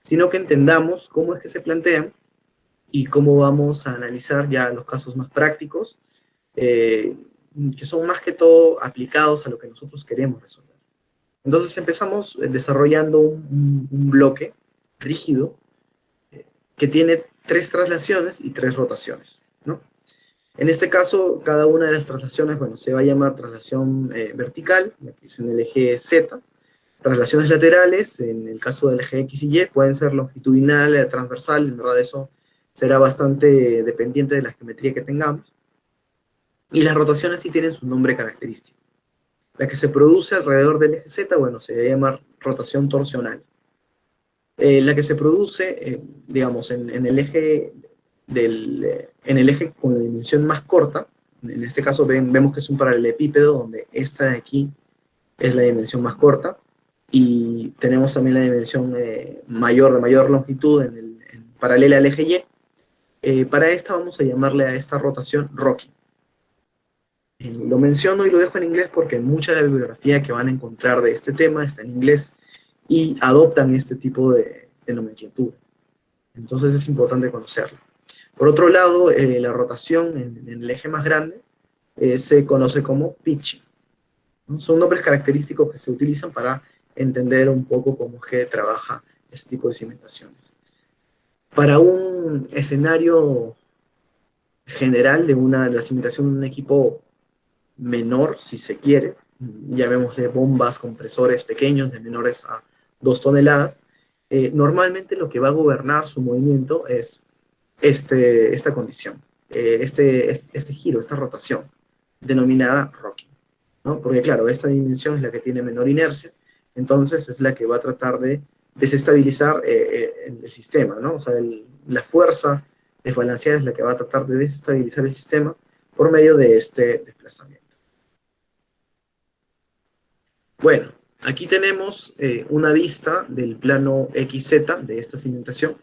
sino que entendamos cómo es que se plantean y cómo vamos a analizar ya los casos más prácticos, que son más que todo aplicados a lo que nosotros queremos resolver. Entonces empezamos desarrollando un bloque rígido que tiene 3 traslaciones y 3 rotaciones, ¿no? En este caso, cada una de las traslaciones, bueno, se va a llamar traslación vertical, que es en el eje Z. Traslaciones laterales, en el caso del eje X y Y, pueden ser longitudinal, transversal, en verdad eso será bastante dependiente de la geometría que tengamos. Y las rotaciones sí tienen su nombre característico. La que se produce alrededor del eje Z, bueno, se va a llamar rotación torsional. La que se produce, digamos, en el eje con la dimensión más corta, en este caso vemos que es un paralelepípedo, donde esta de aquí es la dimensión más corta, y tenemos también la dimensión de mayor longitud paralela al eje Y. Para esta vamos a llamarle a esta rotación rocking. Lo menciono y lo dejo en inglés porque mucha de la bibliografía que van a encontrar de este tema está en inglés y adoptan este tipo de nomenclatura. Entonces es importante conocerlo. Por otro lado, la rotación en el eje más grande se conoce como pitching, ¿no? Son nombres característicos que se utilizan para entender un poco cómo es que trabaja este tipo de cimentaciones. Para un escenario general de la cimentación de un equipo menor, si se quiere, llamémosle bombas, compresores pequeños de menores a 2 toneladas, normalmente lo que va a gobernar su movimiento es esta condición, este giro, esta rotación, denominada rocking, ¿no? Porque claro, esta dimensión es la que tiene menor inercia, entonces es la que va a tratar de desestabilizar el sistema, ¿no? O sea, la fuerza desbalanceada es la que va a tratar de desestabilizar el sistema por medio de este desplazamiento. Bueno, aquí tenemos una vista del plano XZ de esta cimentación,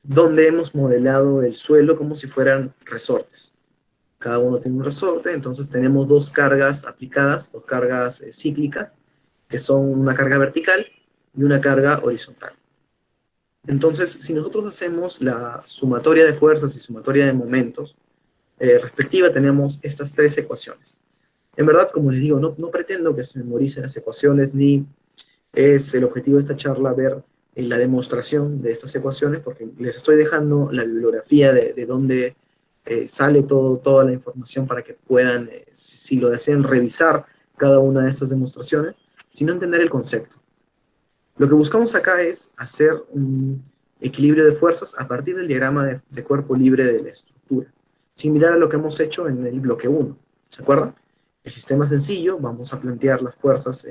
donde hemos modelado el suelo como si fueran resortes. Cada uno tiene un resorte, entonces tenemos dos cargas aplicadas, dos cargas cíclicas, que son una carga vertical y una carga horizontal. Entonces, si nosotros hacemos la sumatoria de fuerzas y sumatoria de momentos respectiva, tenemos estas tres ecuaciones. En verdad, como les digo, no pretendo que se memoricen las ecuaciones, ni es el objetivo de esta charla ver la demostración de estas ecuaciones, porque les estoy dejando la bibliografía de donde sale toda la información para que puedan, si lo desean, revisar cada una de estas demostraciones, sino entender el concepto. Lo que buscamos acá es hacer un equilibrio de fuerzas a partir del diagrama de cuerpo libre de la estructura, similar a lo que hemos hecho en el bloque 1. ¿Se acuerdan? El sistema es sencillo, vamos a plantear las fuerzas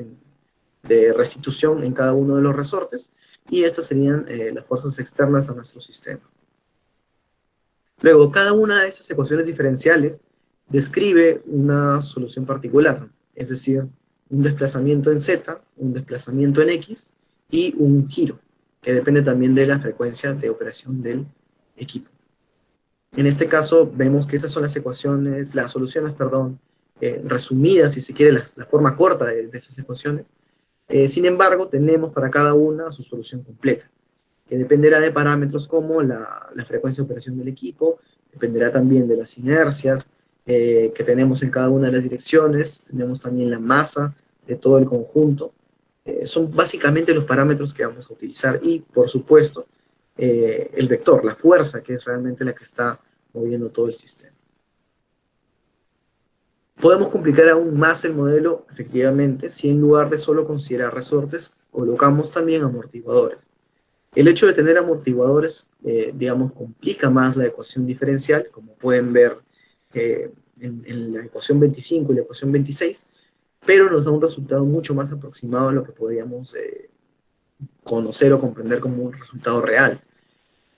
de restitución en cada uno de los resortes, y estas serían las fuerzas externas a nuestro sistema. Luego, cada una de estas ecuaciones diferenciales describe una solución particular, es decir, un desplazamiento en Z, un desplazamiento en X y un giro, que depende también de la frecuencia de operación del equipo. En este caso, vemos que esas son las ecuaciones, las soluciones, perdón, resumidas, si se quiere, la forma corta de esas ecuaciones. Sin embargo, tenemos para cada una su solución completa, que dependerá de parámetros como la frecuencia de operación del equipo, dependerá también de las inercias que tenemos en cada una de las direcciones, tenemos también la masa de todo el conjunto. Son básicamente los parámetros que vamos a utilizar y, por supuesto, el vector, la fuerza, que es realmente la que está moviendo todo el sistema. Podemos complicar aún más el modelo, efectivamente, si en lugar de solo considerar resortes, colocamos también amortiguadores. El hecho de tener amortiguadores, digamos, complica más la ecuación diferencial, como pueden ver en la ecuación 25 y la ecuación 26, pero nos da un resultado mucho más aproximado a lo que podríamos conocer o comprender como un resultado real.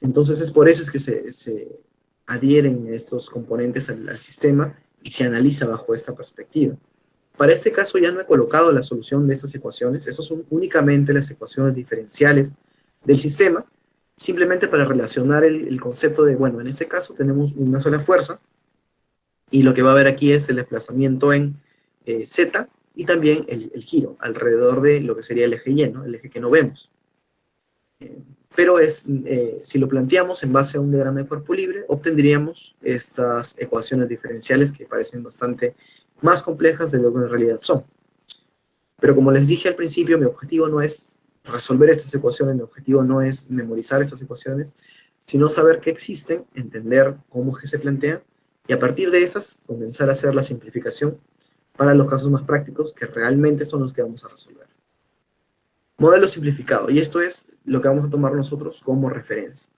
Entonces es por eso es que se adhieren estos componentes al sistema y se analiza bajo esta perspectiva. Para este caso ya no he colocado la solución de estas ecuaciones, esas son únicamente las ecuaciones diferenciales del sistema, simplemente para relacionar el concepto de, bueno, en este caso tenemos una sola fuerza, y lo que va a haber aquí es el desplazamiento en Z, y también el giro alrededor de lo que sería el eje Y, ¿no? El eje que no vemos. Pero si lo planteamos en base a un diagrama de cuerpo libre, obtendríamos estas ecuaciones diferenciales que parecen bastante más complejas de lo que en realidad son. Pero como les dije al principio, mi objetivo no es resolver estas ecuaciones, mi objetivo no es memorizar estas ecuaciones, sino saber que existen, entender cómo es que se plantean, y a partir de esas comenzar a hacer la simplificación para los casos más prácticos, que realmente son los que vamos a resolver. Modelo simplificado, y esto es lo que vamos a tomar nosotros como referencia.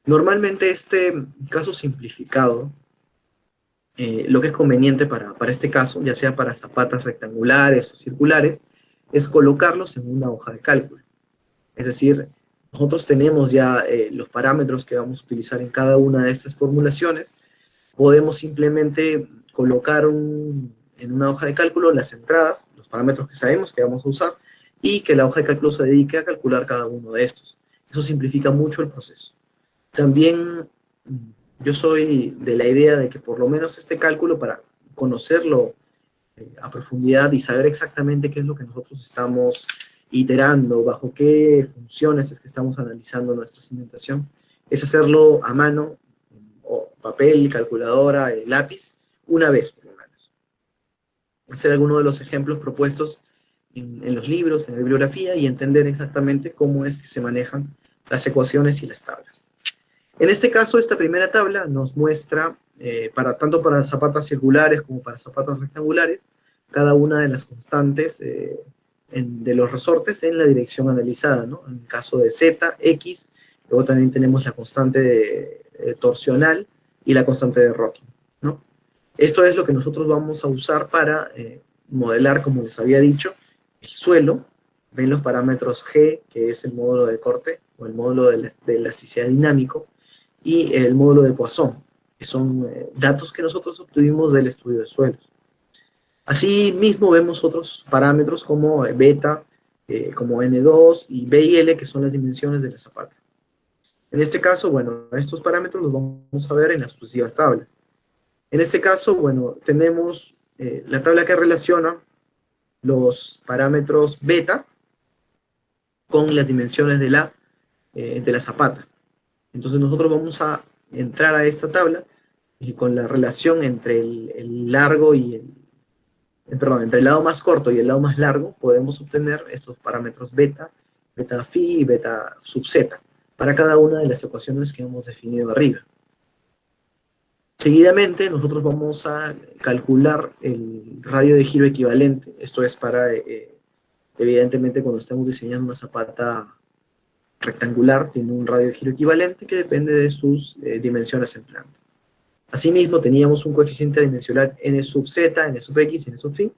Normalmente este caso simplificado, lo que es conveniente para este caso, ya sea para zapatas rectangulares o circulares, es colocarlos en una hoja de cálculo. Es decir, nosotros tenemos ya los parámetros que vamos a utilizar en cada una de estas formulaciones, podemos simplemente colocar en una hoja de cálculo las entradas, los parámetros que sabemos que vamos a usar, y que la hoja de cálculo se dedique a calcular cada uno de estos. Eso simplifica mucho el proceso. También yo soy de la idea de que por lo menos este cálculo, para conocerlo a profundidad y saber exactamente qué es lo que nosotros estamos iterando, bajo qué funciones es que estamos analizando nuestra cimentación, es hacerlo a mano, o papel, calculadora, lápiz, una vez por lo menos. Hacer alguno de los ejemplos propuestos en los libros, en la bibliografía, y entender exactamente cómo es que se manejan las ecuaciones y las tablas. En este caso, esta primera tabla nos muestra, tanto para zapatas circulares como para zapatas rectangulares, cada una de las constantes de los resortes en la dirección analizada, ¿no? En el caso de Z, X, luego también tenemos la constante torsional y la constante de rocking, ¿no? Esto es lo que nosotros vamos a usar para modelar, como les había dicho, el suelo. Ven los parámetros G, que es el módulo de corte, o el módulo de elasticidad dinámico, y el módulo de Poisson, que son datos que nosotros obtuvimos del estudio de suelos. Asimismo vemos otros parámetros como beta, como N2 y B y L, que son las dimensiones de la zapata. En este caso, bueno, estos parámetros los vamos a ver en las sucesivas tablas. En este caso, bueno, tenemos la tabla que relaciona los parámetros beta con las dimensiones de la zapata. Entonces nosotros vamos a entrar a esta tabla y con la relación entre el largo y entre el lado más corto y el lado más largo, podemos obtener estos parámetros beta, beta phi y beta sub z, para cada una de las ecuaciones que hemos definido arriba. Seguidamente, nosotros vamos a calcular el radio de giro equivalente. Esto es para, evidentemente, cuando estamos diseñando una zapata rectangular, tiene un radio de giro equivalente que depende de sus dimensiones en planta. Asimismo, teníamos un coeficiente dimensional n sub z, n sub x y n sub phi.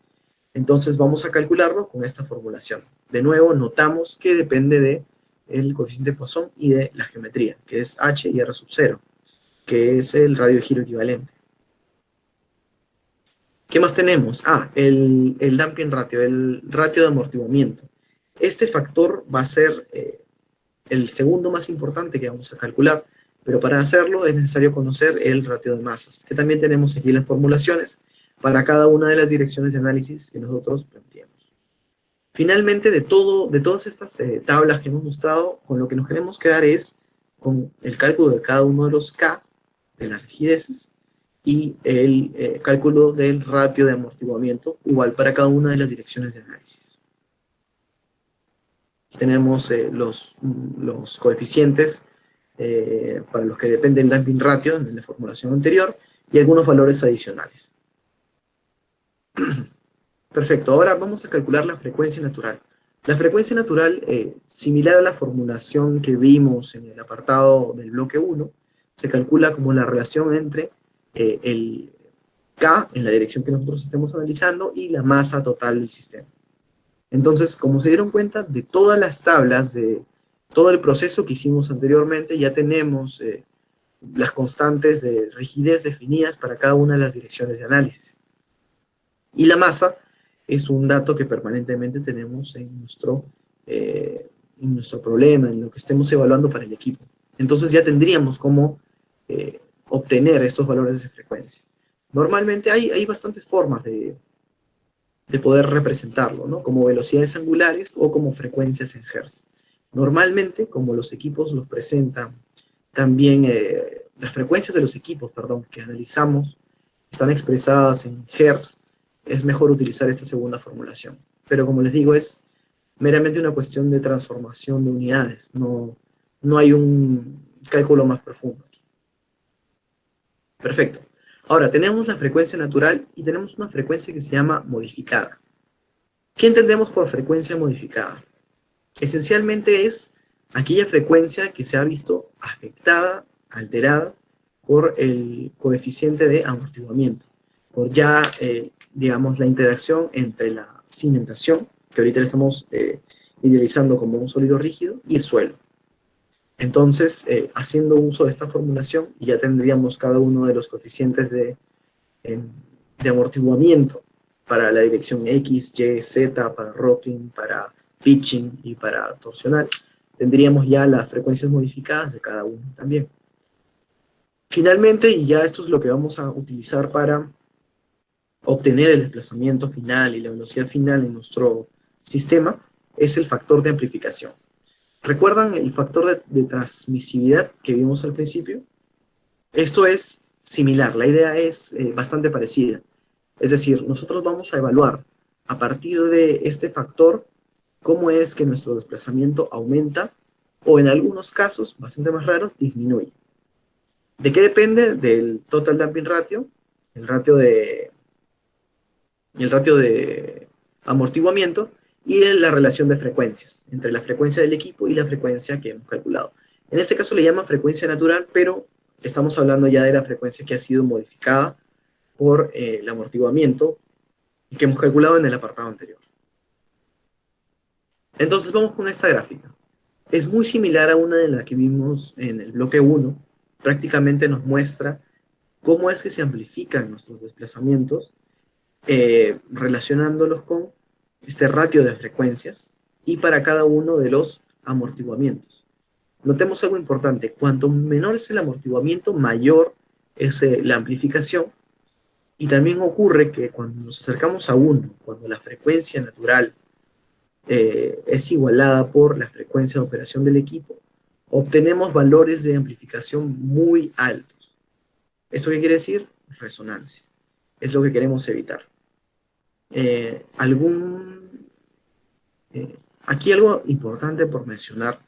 Entonces vamos a calcularlo con esta formulación. De nuevo, notamos que depende del coeficiente de Poisson y de la geometría, que es h y r sub 0, que es el radio de giro equivalente. ¿Qué más tenemos? El damping ratio, el ratio de amortiguamiento. Este factor va a ser el segundo más importante que vamos a calcular, pero para hacerlo es necesario conocer el ratio de masas, que también tenemos aquí las formulaciones para cada una de las direcciones de análisis que nosotros planteamos. Finalmente, de todas estas tablas que hemos mostrado, con lo que nos queremos quedar es con el cálculo de cada uno de los K, de las rigideces, y el cálculo del ratio de amortiguamiento, igual para cada una de las direcciones de análisis. Aquí tenemos los coeficientes para los que depende el damping ratio de la formulación anterior, y algunos valores adicionales. Perfecto, ahora vamos a calcular la frecuencia natural. La frecuencia natural, similar a la formulación que vimos en el apartado del bloque 1, se calcula como la relación entre el K, en la dirección que nosotros estemos analizando, y la masa total del sistema. Entonces, como se dieron cuenta, de todas las tablas, de todo el proceso que hicimos anteriormente, ya tenemos las constantes de rigidez definidas para cada una de las direcciones de análisis. Y la masa es un dato que permanentemente tenemos en nuestro problema, en lo que estemos evaluando para el equipo. Entonces ya tendríamos cómo obtener estos valores de frecuencia. Normalmente hay bastantes formas de poder representarlo, ¿no? Como velocidades angulares o como frecuencias en hertz. Normalmente, como los equipos los presentan, también las frecuencias de los equipos, que analizamos, están expresadas en hertz, es mejor utilizar esta segunda formulación. Pero como les digo, es meramente una cuestión de transformación de unidades, no hay un cálculo más profundo aquí. Perfecto. Ahora, tenemos la frecuencia natural y tenemos una frecuencia que se llama modificada. ¿Qué entendemos por frecuencia modificada? Esencialmente es aquella frecuencia que se ha visto afectada, alterada, por el coeficiente de amortiguamiento, por ya, digamos, la interacción entre la cimentación, que ahorita le estamos idealizando como un sólido rígido, y el suelo. Entonces, haciendo uso de esta formulación, ya tendríamos cada uno de los coeficientes de amortiguamiento para la dirección X, Y, Z, para rocking, para pitching y para torsional. Tendríamos ya las frecuencias modificadas de cada uno también. Finalmente, y ya esto es lo que vamos a utilizar para obtener el desplazamiento final y la velocidad final en nuestro sistema es el factor de amplificación. ¿Recuerdan el factor de transmisividad que vimos al principio? Esto es similar, la idea es bastante parecida. Es decir, nosotros vamos a evaluar a partir de este factor cómo es que nuestro desplazamiento aumenta o en algunos casos, bastante más raros, disminuye. ¿De qué depende? Del total damping ratio, el ratio de amortiguamiento y la relación de frecuencias entre la frecuencia del equipo y la frecuencia que hemos calculado. En este caso le llaman frecuencia natural, pero estamos hablando ya de la frecuencia que ha sido modificada por el amortiguamiento que hemos calculado en el apartado anterior. Entonces vamos con esta gráfica. Es muy similar a una de la que vimos en el bloque 1. Prácticamente nos muestra cómo es que se amplifican nuestros desplazamientos relacionándolos con este ratio de frecuencias y para cada uno de los amortiguamientos. Notemos algo importante, cuanto menor es el amortiguamiento, mayor es la amplificación, y también ocurre que cuando nos acercamos a 1, cuando la frecuencia natural es igualada por la frecuencia de operación del equipo, obtenemos valores de amplificación muy altos. ¿Eso qué quiere decir? Resonancia. Es lo que queremos evitar. Aquí algo importante por mencionar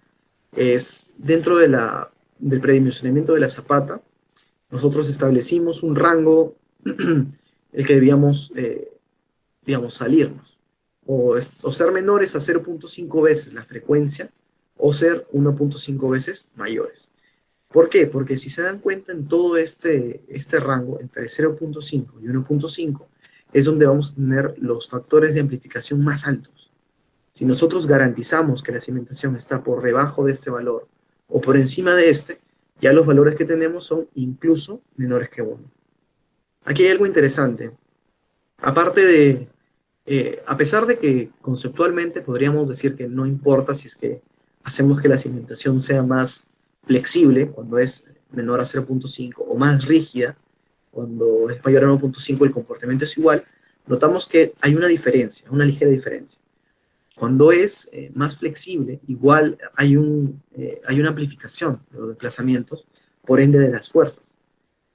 es dentro del predimensionamiento de la zapata, nosotros establecimos un rango el que debíamos, digamos, salirnos, o ser menores a 0.5 veces la frecuencia, o ser 1.5 veces mayores. ¿Por qué? Porque si se dan cuenta en todo este rango, entre 0.5 y 1.5, es donde vamos a tener los factores de amplificación más altos. Si nosotros garantizamos que la cimentación está por debajo de este valor, o por encima de este, ya los valores que tenemos son incluso menores que 1. Aquí hay algo interesante. Aparte de, a pesar de que conceptualmente podríamos decir que no importa si es que hacemos que la cimentación sea más flexible, cuando es menor a 0.5, o más rígida, cuando es mayor a 1.5 el comportamiento es igual, notamos que hay una diferencia, una ligera diferencia. Cuando es más flexible, igual hay una amplificación de los desplazamientos, por ende de las fuerzas.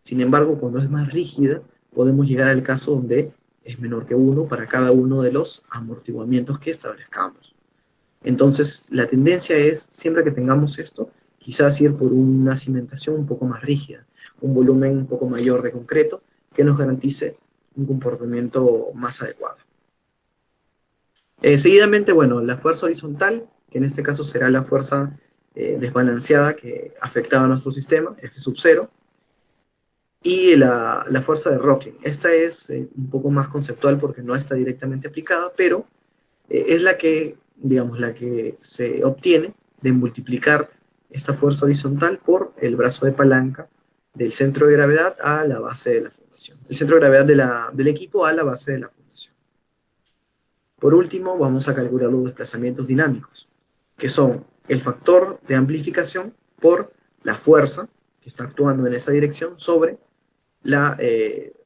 Sin embargo, cuando es más rígida, podemos llegar al caso donde es menor que 1 para cada uno de los amortiguamientos que establezcamos. Entonces, la tendencia es, siempre que tengamos esto, quizás ir por una cimentación un poco más rígida, un volumen un poco mayor de concreto, que nos garantice un comportamiento más adecuado. Seguidamente, bueno, la fuerza horizontal, que en este caso será la fuerza desbalanceada que afectaba a nuestro sistema, F sub 0, y la fuerza de Rocklin. Esta es un poco más conceptual porque no está directamente aplicada, pero es la que, digamos, la que se obtiene de multiplicar esta fuerza horizontal por el brazo de palanca del centro de gravedad a la base de la fundación. El centro de gravedad del equipo a la base de la fundación. Por último, vamos a calcular los desplazamientos dinámicos, que son el factor de amplificación por la fuerza que está actuando en esa dirección sobre la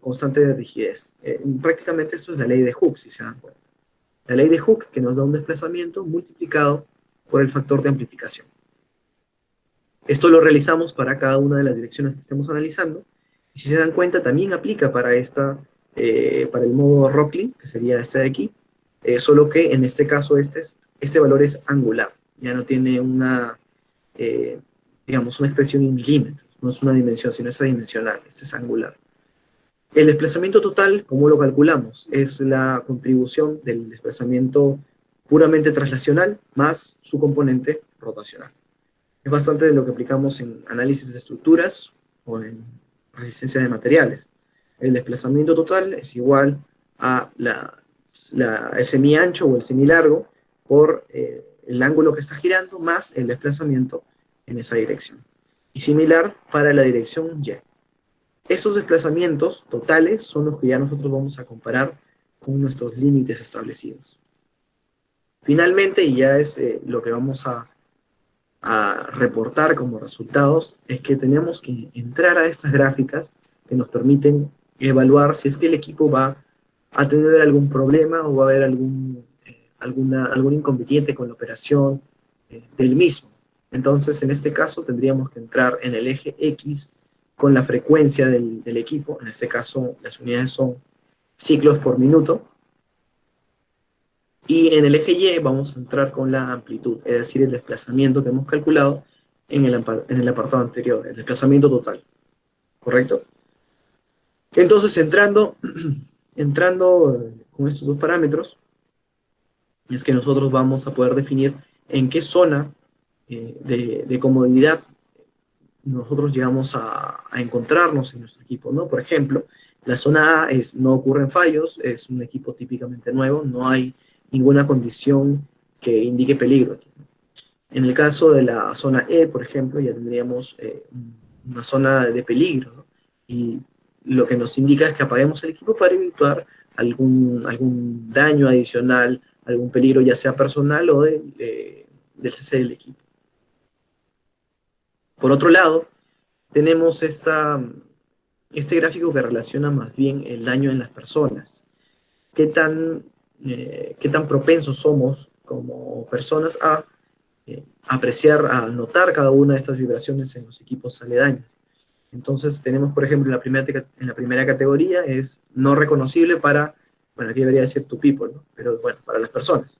constante de rigidez. Prácticamente esto es la ley de Hooke, si se dan cuenta. La ley de Hooke que nos da un desplazamiento multiplicado por el factor de amplificación. Esto lo realizamos para cada una de las direcciones que estemos analizando. Y si se dan cuenta, también aplica para el modo Rocklin, que sería este de aquí, solo que en este caso este valor es angular. Ya no tiene digamos, una expresión en milímetros. No es una dimensión, sino es adimensional. Este es angular. El desplazamiento total, ¿cómo lo calculamos? Es la contribución del desplazamiento puramente traslacional más su componente rotacional. Es bastante de lo que aplicamos en análisis de estructuras o en resistencia de materiales. El desplazamiento total es igual a el semiancho o el semilargo por el ángulo que está girando más el desplazamiento en esa dirección. Y similar para la dirección Y. Estos desplazamientos totales son los que ya nosotros vamos a comparar con nuestros límites establecidos. Finalmente, y ya es lo que vamos a reportar como resultados, es que tenemos que entrar a estas gráficas que nos permiten evaluar si es que el equipo va a tener algún problema o va a haber algún inconveniente con la operación del mismo. Entonces, en este caso, tendríamos que entrar en el eje X con la frecuencia del equipo. En este caso, las unidades son ciclos por minuto. Y en el eje Y vamos a entrar con la amplitud, es decir, el desplazamiento que hemos calculado en el apartado anterior, el desplazamiento total, ¿correcto? Entonces, entrando con estos dos parámetros, es que nosotros vamos a poder definir en qué zona de comodidad nosotros llegamos a encontrarnos en nuestro equipo, ¿no? Por ejemplo, la zona A no ocurren fallos, es un equipo típicamente nuevo, no hay ninguna condición que indique peligro aquí. En el caso de la zona E, por ejemplo, ya tendríamos una zona de peligro, ¿no? Y lo que nos indica es que apaguemos el equipo para evitar algún daño adicional, algún peligro ya sea personal o del CC del equipo. Por otro lado, tenemos este gráfico que relaciona más bien el daño en las personas. Qué tan propensos somos como personas a apreciar, a notar cada una de estas vibraciones en los equipos aledaños. Entonces tenemos, por ejemplo, en la primera categoría es no reconocible para, bueno, aquí debería decir to people, ¿no? Pero bueno, para las personas.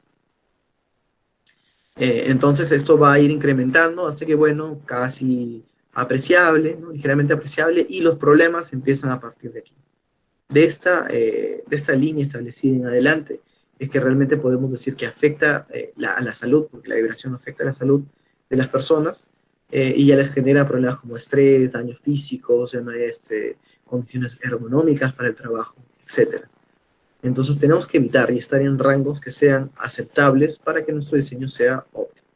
Entonces esto va a ir incrementando hasta que, bueno, casi apreciable, ¿no? Ligeramente apreciable, y los problemas empiezan a partir de aquí. De esta línea establecida en adelante, es que realmente podemos decir que afecta a la salud, porque la vibración afecta a la salud de las personas, y ya les genera problemas como estrés, daños físicos, ya no hay condiciones ergonómicas para el trabajo, etc. Entonces tenemos que evitar y estar en rangos que sean aceptables para que nuestro diseño sea óptimo.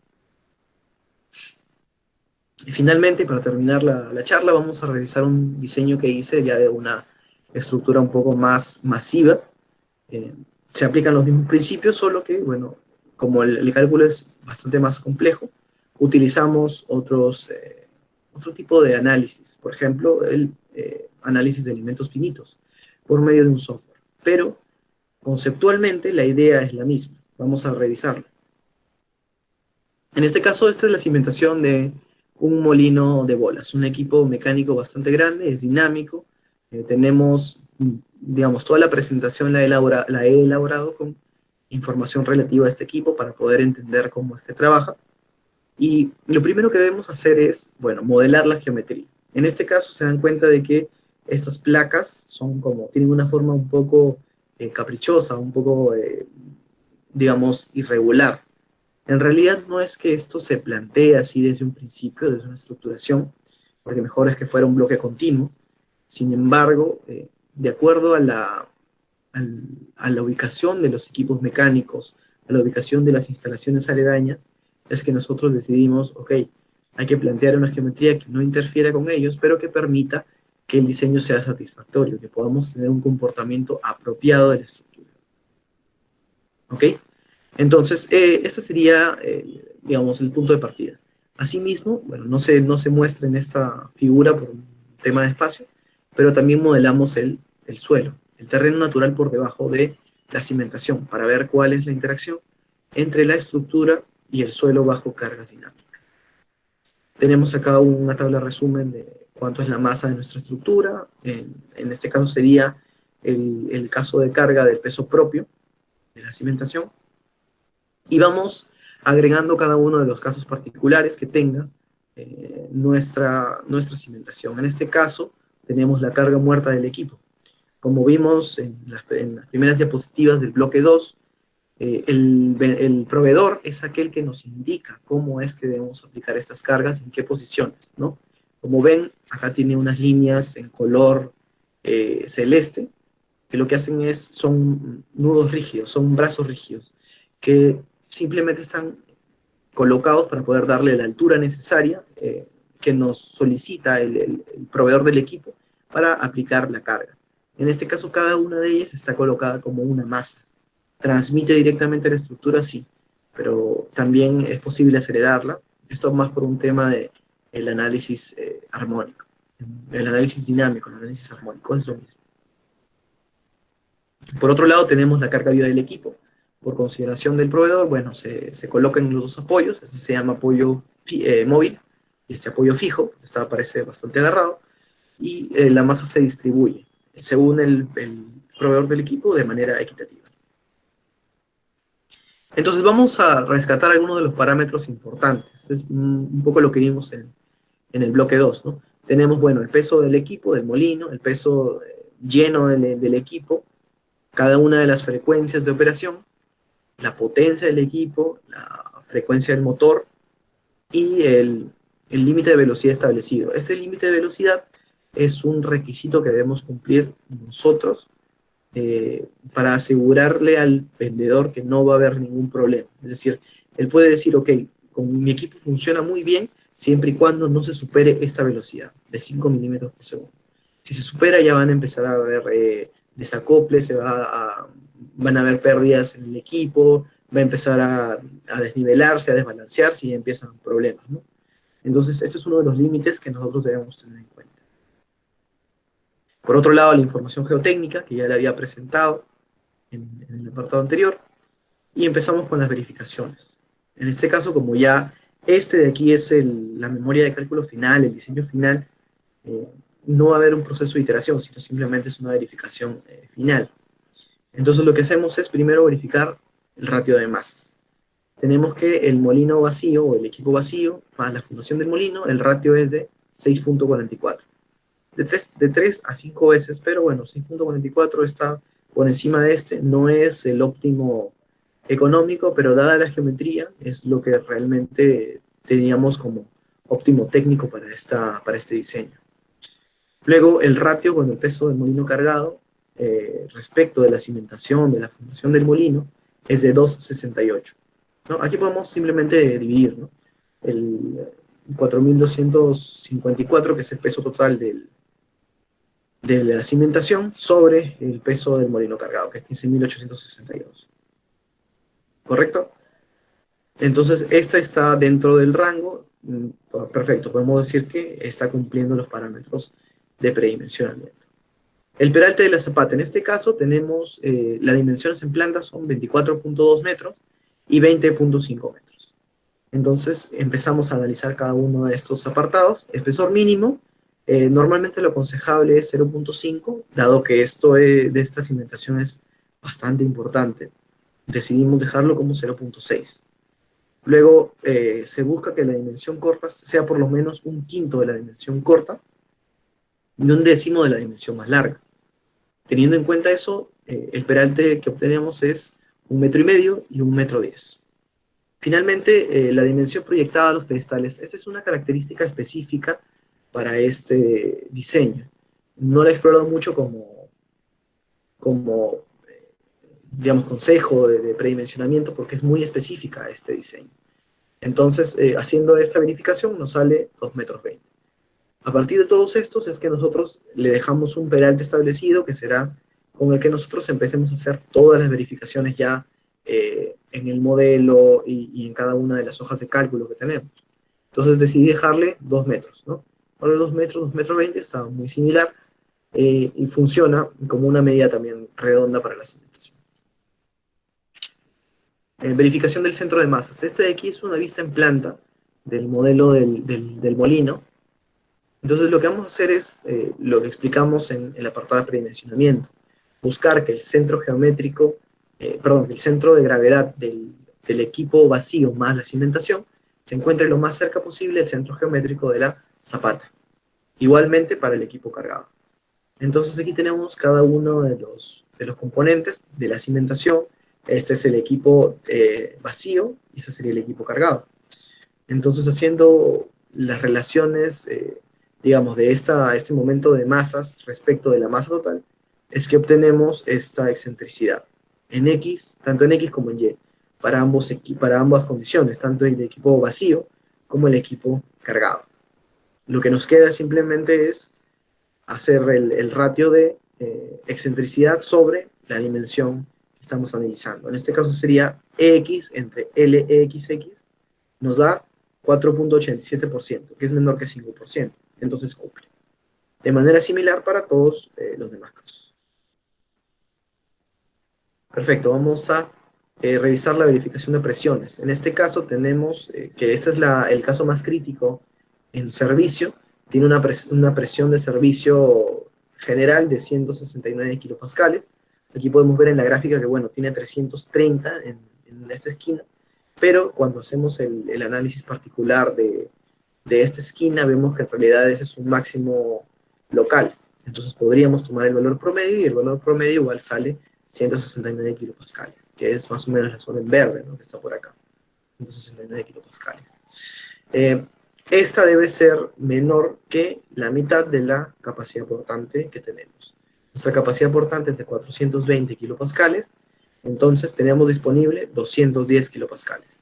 Y finalmente, para terminar la charla, vamos a revisar un diseño que hice ya de una estructura un poco más masiva. Se aplican los mismos principios, solo que, bueno, como el cálculo es bastante más complejo, utilizamos otro tipo de análisis. Por ejemplo, el análisis de elementos finitos por medio de un software. Pero conceptualmente la idea es la misma. Vamos a revisarlo. En este caso, esta es la cimentación de un molino de bolas, un equipo mecánico bastante grande, es dinámico. Tenemos, digamos, toda la presentación la he elaborado con información relativa a este equipo para poder entender cómo es que trabaja. Y lo primero que debemos hacer es, bueno, modelar la geometría. En este caso se dan cuenta de que estas placas tienen una forma un poco caprichosa, un poco, digamos, irregular. En realidad no es que esto se plantee así desde un principio, desde una estructuración, porque mejor es que fuera un bloque continuo. Sin embargo, de acuerdo a la ubicación de los equipos mecánicos, a la ubicación de las instalaciones aledañas, es que nosotros decidimos, ok, hay que plantear una geometría que no interfiera con ellos, pero que permita que el diseño sea satisfactorio, que podamos tener un comportamiento apropiado de la estructura. ¿Ok? Entonces, ese sería, digamos, el punto de partida. Asimismo, bueno, no se muestra en esta figura por un tema de espacio, pero también modelamos el suelo, el terreno natural por debajo de la cimentación, para ver cuál es la interacción entre la estructura y el suelo bajo cargas dinámicas. Tenemos acá una tabla resumen de cuánto es la masa de nuestra estructura. En este caso sería el caso de carga del peso propio de la cimentación. Y vamos agregando cada uno de los casos particulares que tenga nuestra cimentación. En este caso, tenemos la carga muerta del equipo. Como vimos en las primeras diapositivas del bloque 2, el proveedor es aquel que nos indica cómo es que debemos aplicar estas cargas y en qué posiciones, ¿no? Como ven, acá tiene unas líneas en color celeste, que lo que hacen son nudos rígidos, son brazos rígidos, que simplemente están colocados para poder darle la altura necesaria que nos solicita el proveedor del equipo para aplicar la carga. En este caso, cada una de ellas está colocada como una masa. Transmite directamente a la estructura, sí, pero también es posible acelerarla. Esto más por un tema de el análisis armónico. El análisis dinámico, el análisis armónico es lo mismo. Por otro lado, tenemos la carga viva del equipo. Por consideración del proveedor, bueno, se colocan los dos apoyos, este se llama apoyo móvil, y este apoyo fijo, este parece bastante agarrado, y la masa se distribuye según el proveedor del equipo de manera equitativa. Entonces vamos a rescatar algunos de los parámetros importantes. Es un poco lo que vimos en el bloque 2, ¿no? Tenemos, bueno, el peso del equipo, del molino, el peso lleno del equipo, cada una de las frecuencias de operación, la potencia del equipo, la frecuencia del motor y el límite de velocidad establecido. Este límite de velocidad es un requisito que debemos cumplir nosotros para asegurarle al vendedor que no va a haber ningún problema. Es decir, él puede decir, ok, con mi equipo funciona muy bien siempre y cuando no se supere esta velocidad de 5 milímetros por segundo. Si se supera ya van a empezar a haber desacoples, van a haber pérdidas en el equipo, va a empezar a desnivelarse, a desbalancearse y empiezan problemas, ¿no? Entonces, este es uno de los límites que nosotros debemos tener en cuenta. Por otro lado, la información geotécnica, que ya le había presentado en el apartado anterior, y empezamos con las verificaciones. En este caso, como ya este de aquí es la memoria de cálculo final, el diseño final, eh, no va a haber un proceso de iteración, sino simplemente es una verificación final. Entonces lo que hacemos es primero verificar el ratio de masas. Tenemos que el molino vacío o el equipo vacío más la fundación del molino, el ratio es de 6.44. De 3 a 5 veces, pero bueno, 6.44 está por encima de este, no es el óptimo económico, pero dada la geometría es lo que realmente teníamos como óptimo técnico para este diseño. Luego el ratio con el peso del molino cargado respecto de la cimentación, de la fundación del molino, es de 2,68. ¿No? Aquí podemos simplemente dividir, ¿no? El 4.254, que es el peso total de la cimentación, sobre el peso del molino cargado, que es 15.862. ¿Correcto? Entonces, esta está dentro del rango. Perfecto, podemos decir que está cumpliendo los parámetros de predimensionamiento. El peralte de la zapata, en este caso tenemos las dimensiones en planta son 24.2 metros y 20.5 metros. Entonces empezamos a analizar cada uno de estos apartados. Espesor mínimo, normalmente lo aconsejable es 0.5, dado que esto de esta cimentación es bastante importante. Decidimos dejarlo como 0.6. Luego se busca que la dimensión corta sea por lo menos un quinto de la dimensión corta y un décimo de la dimensión más larga. Teniendo en cuenta eso, el peralte que obtenemos es 1,5 metros y 1,10 metros. Finalmente, la dimensión proyectada a los pedestales. Esta es una característica específica para este diseño. No la he explorado mucho como digamos, consejo de predimensionamiento porque es muy específica a este diseño. Entonces, haciendo esta verificación nos sale 2,20 metros. A partir de todos estos es que nosotros le dejamos un peralte establecido que será con el que nosotros empecemos a hacer todas las verificaciones ya en el modelo y en cada una de las hojas de cálculo que tenemos. Entonces decidí dejarle 2 metros, ¿no? Ahora 2 metros, 2,20 metros está muy similar y funciona como una medida también redonda para la cimentación. Verificación del centro de masas. Este de aquí es una vista en planta del modelo del molino. Entonces lo que vamos a hacer es lo que explicamos en el apartado de predimensionamiento. Buscar que el centro geométrico, el centro de gravedad del equipo vacío más la cimentación se encuentre lo más cerca posible del centro geométrico de la zapata. Igualmente para el equipo cargado. Entonces aquí tenemos cada uno de los componentes de la cimentación. Este es el equipo vacío y este sería el equipo cargado. Entonces haciendo las relaciones digamos, de este momento de masas respecto de la masa total, es que obtenemos esta excentricidad en X, tanto en X como en Y, para ambas condiciones, tanto el equipo vacío como el equipo cargado. Lo que nos queda simplemente es hacer el ratio de excentricidad sobre la dimensión que estamos analizando. En este caso sería EX entre LEXX, nos da 4.87%, que es menor que 5%. Entonces cumple. De manera similar para todos los demás casos. Perfecto, vamos a revisar la verificación de presiones. En este caso tenemos que este es el caso más crítico en servicio. Tiene una presión de servicio general de 169 kilopascales. Aquí podemos ver en la gráfica que, bueno, tiene 330 en esta esquina, pero cuando hacemos el análisis particular de esta esquina, vemos que en realidad ese es un máximo local. Entonces podríamos tomar el valor promedio y el valor promedio igual sale 169 kilopascales, que es más o menos la zona en verde, ¿no? Que está por acá, 169 kilopascales. Eh, Esta debe ser menor que la mitad de la capacidad portante que tenemos. Nuestra capacidad portante es de 420 kilopascales, entonces tenemos disponible 210 kilopascales.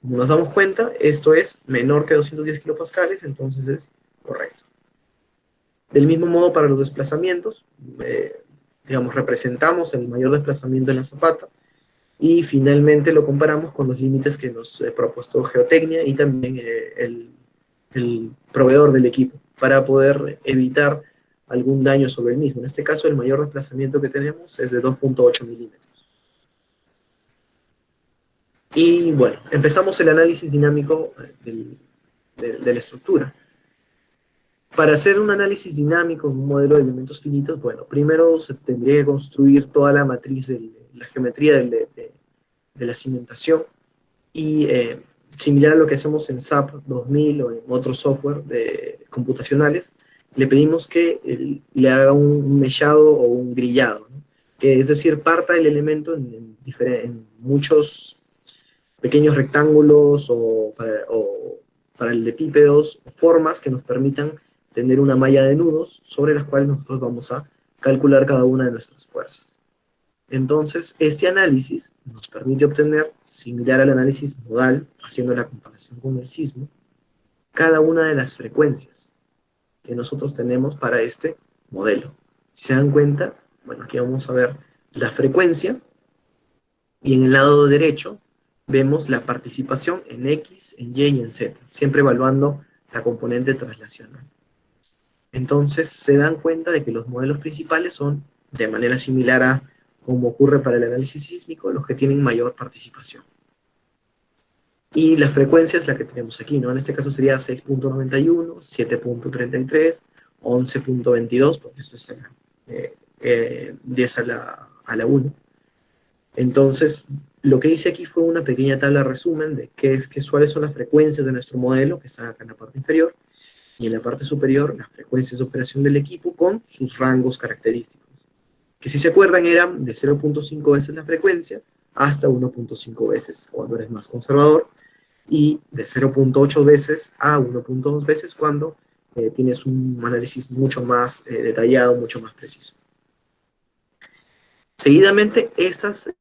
Como nos damos cuenta, esto es menor que 210 kilopascales, entonces es correcto. Del mismo modo para los desplazamientos, digamos, representamos el mayor desplazamiento en la zapata y finalmente lo comparamos con los límites que nos ha propuesto Geotecnia y también el proveedor del equipo para poder evitar algún daño sobre el mismo. En este caso, el mayor desplazamiento que tenemos es de 2.8 milímetros. Y bueno, empezamos el análisis dinámico de la estructura. Para hacer un análisis dinámico en un modelo de elementos finitos, bueno, primero se tendría que construir toda la matriz, la geometría de la cimentación y similar a lo que hacemos en SAP 2000 o en otros software computacionales, le pedimos que le haga un meshado o un grillado, ¿no? Que es decir, parta el elemento en muchos pequeños rectángulos o paralelepípedos, formas que nos permitan tener una malla de nudos sobre las cuales nosotros vamos a calcular cada una de nuestras fuerzas. Entonces, este análisis nos permite obtener, similar al análisis modal, haciendo la comparación con el sismo, cada una de las frecuencias que nosotros tenemos para este modelo. Si se dan cuenta, bueno, aquí vamos a ver la frecuencia y en el lado derecho vemos la participación en X, en Y y en Z, siempre evaluando la componente traslacional. Entonces se dan cuenta de que los modelos principales son, de manera similar a como ocurre para el análisis sísmico, los que tienen mayor participación. Y la frecuencia es la que tenemos aquí, ¿no? En este caso sería 6.91, 7.33, 11.22, porque eso es 10 a la 1. Entonces, lo que hice aquí fue una pequeña tabla resumen de cuáles son las frecuencias de nuestro modelo, que están acá en la parte inferior, y en la parte superior, las frecuencias de operación del equipo con sus rangos característicos. Que si se acuerdan eran de 0.5 veces la frecuencia hasta 1.5 veces cuando eres más conservador, y de 0.8 veces a 1.2 veces cuando tienes un análisis mucho más detallado, mucho más preciso. Seguidamente, estas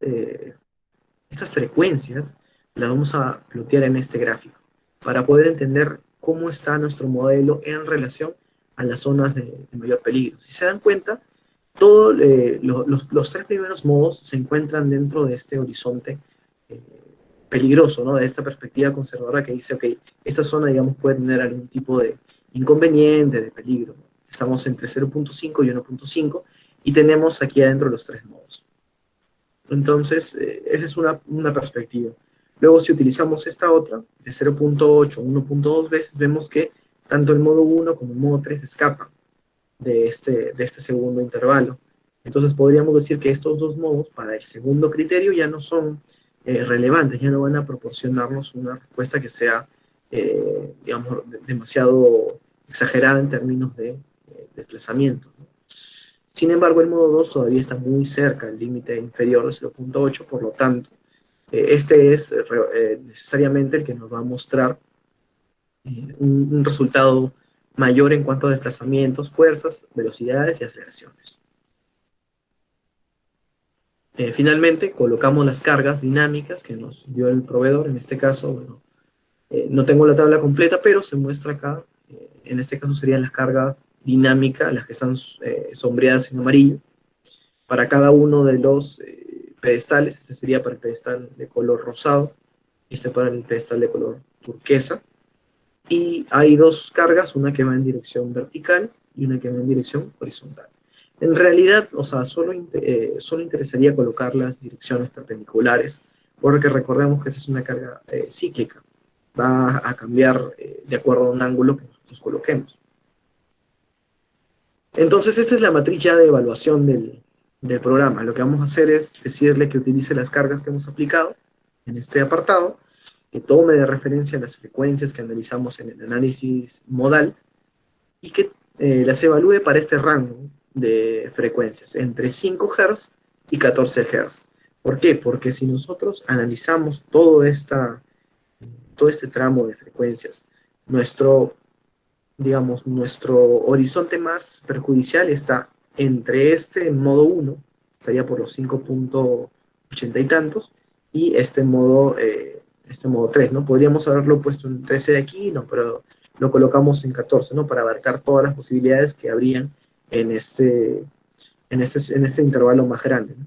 frecuencias las vamos a plotear en este gráfico para poder entender cómo está nuestro modelo en relación a las zonas de mayor peligro. Si se dan cuenta, todos los tres primeros modos se encuentran dentro de este horizonte eh, peligroso, ¿no? De esta perspectiva conservadora que dice, ok, esta zona, digamos, puede tener algún tipo de inconveniente, de peligro. Estamos entre 0.5 y 1.5 y tenemos aquí adentro los tres modos. Entonces, esa es una perspectiva. Luego, si utilizamos esta otra, de 0.8 a 1.2 veces, vemos que tanto el modo 1 como el modo 3 escapan de este segundo intervalo. Entonces, podríamos decir que estos dos modos, para el segundo criterio, ya no son relevantes, ya no van a proporcionarnos una respuesta que sea, digamos, demasiado exagerada en términos de desplazamiento, ¿no? Sin embargo, el modo 2 todavía está muy cerca del límite inferior de 0.8, por lo tanto, este es necesariamente el que nos va a mostrar un resultado mayor en cuanto a desplazamientos, fuerzas, velocidades y aceleraciones. Finalmente, colocamos las cargas dinámicas que nos dio el proveedor. En este caso, bueno, no tengo la tabla completa, pero se muestra acá. En este caso serían las cargas dinámicas, las que están sombreadas en amarillo. Para cada uno de los pedestales, este sería para el pedestal de color rosado, y este para el pedestal de color turquesa. Y hay dos cargas, una que va en dirección vertical y una que va en dirección horizontal. En realidad, o sea, solo interesaría colocar las direcciones perpendiculares, porque recordemos que esta es una carga cíclica. Va a cambiar de acuerdo a un ángulo que nosotros coloquemos. Entonces, esta es la matriz ya de evaluación del programa. Lo que vamos a hacer es decirle que utilice las cargas que hemos aplicado en este apartado, que tome de referencia las frecuencias que analizamos en el análisis modal y que las evalúe para este rango de frecuencias, entre 5 Hz y 14 Hz. ¿Por qué? Porque si nosotros analizamos todo este tramo de frecuencias, nuestro, digamos, nuestro horizonte más perjudicial está entre este modo 1, estaría por los 5.80 y tantos, y este modo 3, ¿no? Podríamos haberlo puesto en 13 de aquí, no, pero lo colocamos en 14, ¿no? Para abarcar todas las posibilidades que habrían en este intervalo más grande, ¿no?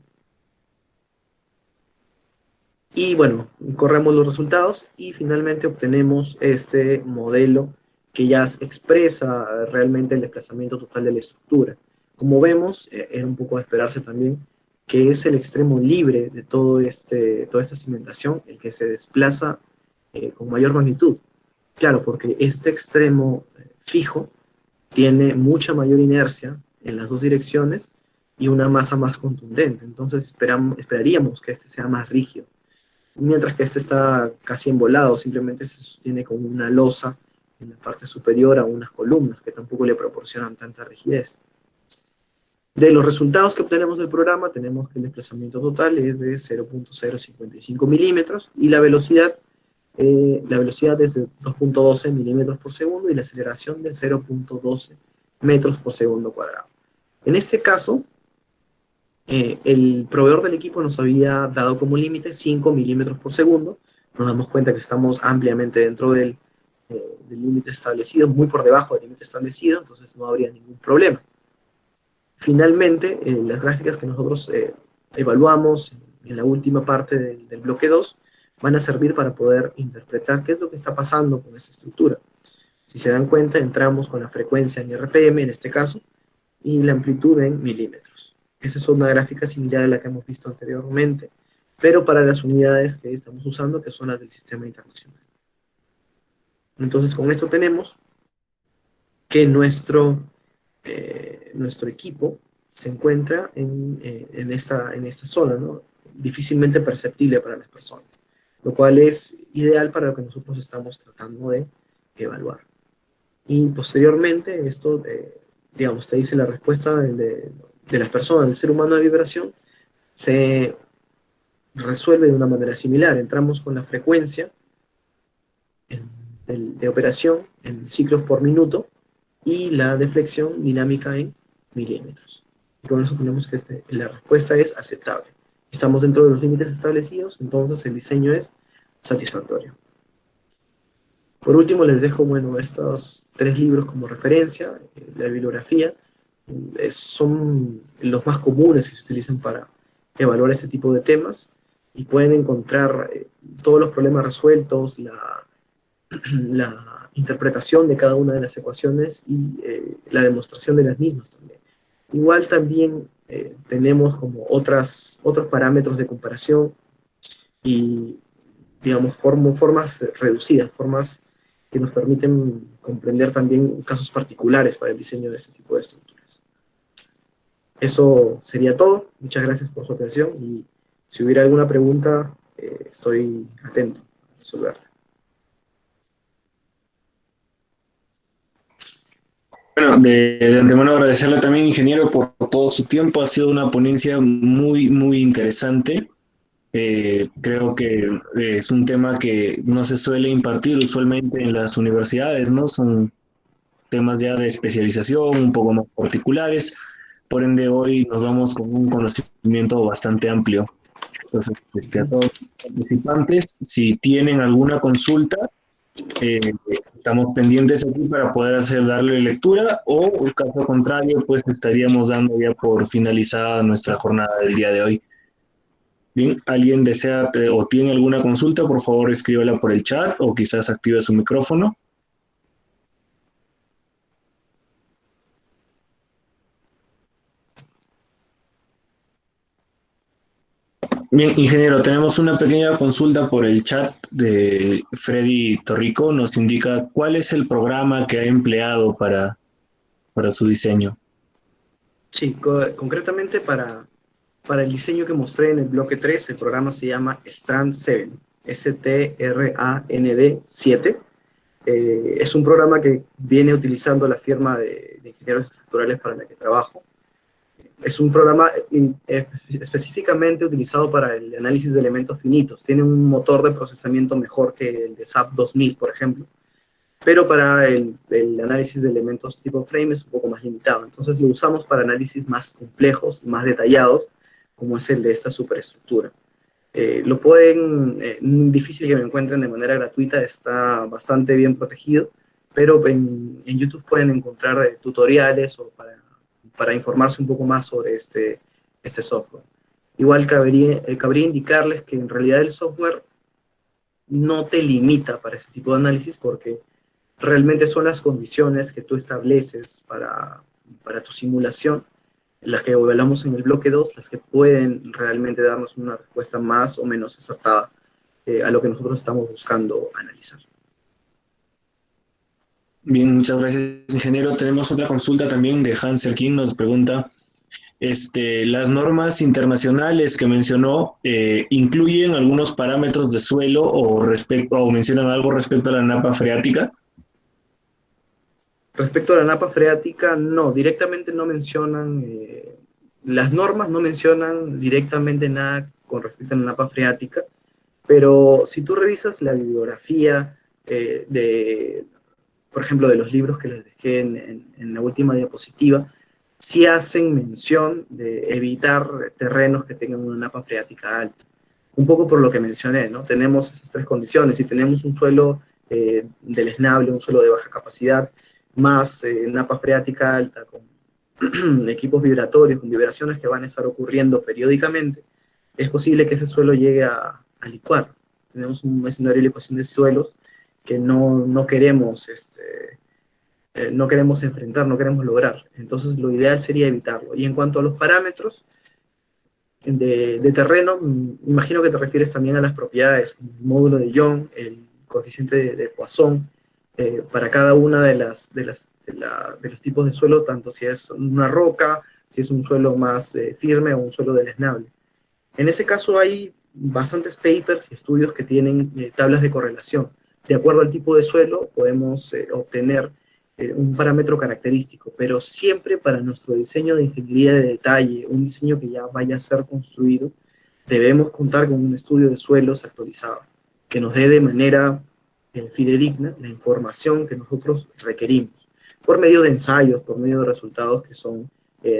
Y bueno, corremos los resultados y finalmente obtenemos este modelo que ya expresa realmente el desplazamiento total de la estructura. Como vemos, era un poco de esperarse también que es el extremo libre de toda esta cimentación el que se desplaza con mayor magnitud. Claro, porque este extremo fijo tiene mucha mayor inercia en las dos direcciones y una masa más contundente. Entonces esperaríamos que este sea más rígido, mientras que este está casi embolado, simplemente se sostiene con una losa en la parte superior a unas columnas que tampoco le proporcionan tanta rigidez. De los resultados que obtenemos del programa, tenemos que el desplazamiento total es de 0.055 milímetros y la velocidad es de 2.12 milímetros por segundo y la aceleración de 0.12 metros por segundo cuadrado. En este caso, el proveedor del equipo nos había dado como límite 5 milímetros por segundo. Nos damos cuenta que estamos ampliamente dentro del límite establecido, muy por debajo del límite establecido, entonces no habría ningún problema. Finalmente, las gráficas que nosotros evaluamos en la última parte del bloque 2 van a servir para poder interpretar qué es lo que está pasando con esta estructura. Si se dan cuenta, entramos con la frecuencia en RPM, en este caso, y la amplitud en milímetros. Esa es una gráfica similar a la que hemos visto anteriormente, pero para las unidades que estamos usando, que son las del sistema internacional. Entonces, con esto tenemos que nuestro equipo se encuentra en esta zona, ¿no? Difícilmente perceptible para las personas, lo cual es ideal para lo que nosotros estamos tratando de evaluar. Y posteriormente, esto, digamos, te dice la respuesta de las personas, del ser humano de vibración, se resuelve de una manera similar. Entramos con la frecuencia de operación en ciclos por minuto y la deflexión dinámica en milímetros. Y con eso tenemos que la respuesta es aceptable. Estamos dentro de los límites establecidos, entonces el diseño es satisfactorio. Por último, les dejo, bueno, estos 3 libros como referencia. La bibliografía son los más comunes que se utilizan para evaluar este tipo de temas y pueden encontrar todos los problemas resueltos, la interpretación de cada una de las ecuaciones y la demostración de las mismas también. Igual también tenemos como otros parámetros de comparación y, digamos, formas reducidas, formas que nos permiten comprender también casos particulares para el diseño de este tipo de estructuras. Eso sería todo. Muchas gracias por su atención y si hubiera alguna pregunta, estoy atento a resolverla. Bueno, de antemano agradecerle también, ingeniero, por todo su tiempo. Ha sido una ponencia muy, muy interesante. Creo que es un tema que no se suele impartir usualmente en las universidades, ¿no? Son temas ya de especialización, un poco más particulares. Por ende, hoy nos vamos con un conocimiento bastante amplio. Entonces, a todos los participantes, si tienen alguna consulta, estamos pendientes aquí para poder darle lectura o, en caso contrario, pues estaríamos dando ya por finalizada nuestra jornada del día de hoy. Bien, ¿alguien desea o tiene alguna consulta? Por favor, escríbela por el chat o quizás active su micrófono. Bien, ingeniero, tenemos una pequeña consulta por el chat de Freddy Torrico. Nos indica cuál es el programa que ha empleado para su diseño. Sí, concretamente para el diseño que mostré en el bloque 3, el programa se llama Strand 7, STRAND 7. Es un programa que viene utilizando la firma de ingenieros estructurales para la que trabajo. Es un programa específicamente utilizado para el análisis de elementos finitos. Tiene un motor de procesamiento mejor que el de SAP 2000, por ejemplo, pero para el análisis de elementos tipo frame es un poco más limitado. Entonces lo usamos para análisis más complejos, más detallados, como es el de esta superestructura. Lo pueden, difícil que me encuentren de manera gratuita, está bastante bien protegido, pero en YouTube pueden encontrar tutoriales o para informarse un poco más sobre este software. Igual cabría indicarles que en realidad el software no te limita para este tipo de análisis porque realmente son las condiciones que tú estableces para tu simulación, las que evaluamos en el bloque 2, las que pueden realmente darnos una respuesta más o menos acertada a lo que nosotros estamos buscando analizar. Bien, muchas gracias, ingeniero. Tenemos otra consulta también de Hanser King. Nos pregunta, las normas internacionales que mencionó incluyen algunos parámetros de suelo o mencionan algo respecto a la napa freática. Respecto a la napa freática, no, directamente no mencionan, las normas no mencionan directamente nada con respecto a la napa freática, pero si tú revisas la bibliografía por ejemplo, de los libros que les dejé en la última diapositiva, sí hacen mención de evitar terrenos que tengan una napa freática alta. Un poco por lo que mencioné, ¿no? Tenemos esas tres condiciones. Si tenemos un suelo deleznable, un suelo de baja capacidad, más napa freática alta, con equipos vibratorios, con vibraciones que van a estar ocurriendo periódicamente, es posible que ese suelo llegue a licuar. Tenemos un escenario de licuación de suelos que no queremos, no queremos enfrentar, no queremos lograr. Entonces lo ideal sería evitarlo. Y en cuanto a los parámetros de terreno, imagino que te refieres también a las propiedades, como el módulo de Young, el coeficiente de Poisson, para cada una de los tipos de suelo, tanto si es una roca, si es un suelo más firme o un suelo deleznable. En ese caso hay bastantes papers y estudios que tienen tablas de correlación. De acuerdo al tipo de suelo podemos obtener un parámetro característico, pero siempre para nuestro diseño de ingeniería de detalle, un diseño que ya vaya a ser construido, debemos contar con un estudio de suelos actualizado, que nos dé de manera fidedigna la información que nosotros requerimos, por medio de ensayos, por medio de resultados que son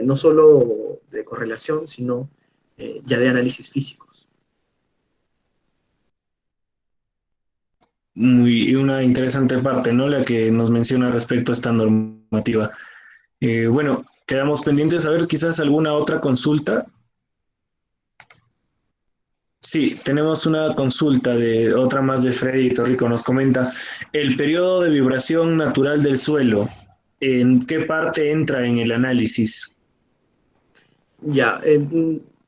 no solo de correlación, sino ya de análisis físicos. Muy, una interesante parte, ¿no? La que nos menciona respecto a esta normativa. Bueno, quedamos pendientes a ver quizás alguna otra consulta. Sí, tenemos una consulta de otra más de Freddy Torrico. Nos comenta, el periodo de vibración natural del suelo, ¿en qué parte entra en el análisis? Ya,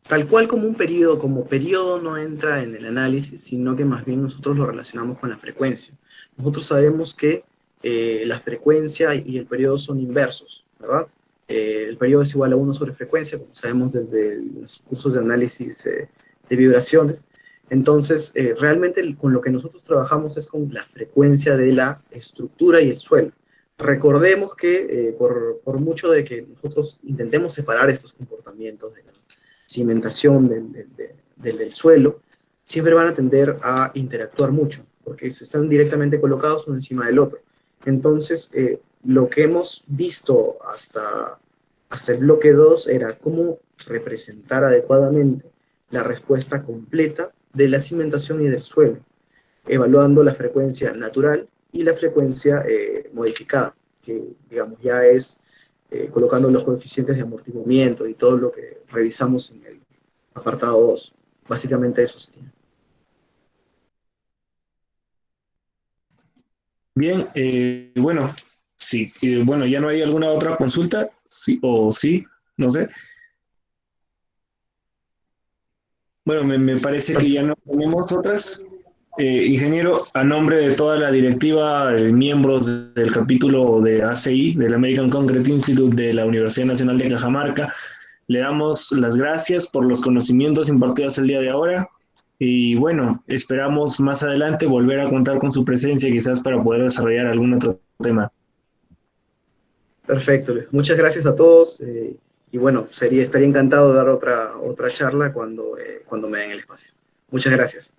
tal cual como periodo no entra en el análisis, sino que más bien nosotros lo relacionamos con la frecuencia. Nosotros sabemos que la frecuencia y el periodo son inversos, ¿verdad? El periodo es igual a uno sobre frecuencia, como sabemos desde los cursos de análisis de vibraciones. Entonces, realmente con lo que nosotros trabajamos es con la frecuencia de la estructura y el suelo. Recordemos que por mucho de que nosotros intentemos separar estos comportamientos de la cimentación del suelo, siempre van a tender a interactuar mucho, porque se están directamente colocados uno encima del otro. Entonces, lo que hemos visto hasta el bloque 2 era cómo representar adecuadamente la respuesta completa de la cimentación y del suelo, evaluando la frecuencia natural y la frecuencia modificada, que digamos ya es colocando los coeficientes de amortiguamiento y todo lo que revisamos en el apartado 2. Básicamente eso sería. Bien, bueno, sí, bueno, ya no hay alguna otra consulta, sí, o sí, no sé. Bueno, me parece que ya no tenemos otras. Ingeniero, a nombre de toda la directiva, miembros del capítulo de ACI, del American Concrete Institute de la Universidad Nacional de Cajamarca, le damos las gracias por los conocimientos impartidos el día de ahora y bueno, esperamos más adelante volver a contar con su presencia quizás para poder desarrollar algún otro tema. Perfecto, Luis. Muchas gracias a todos. Y bueno, estaría encantado de dar otra charla cuando me den el espacio. Muchas gracias.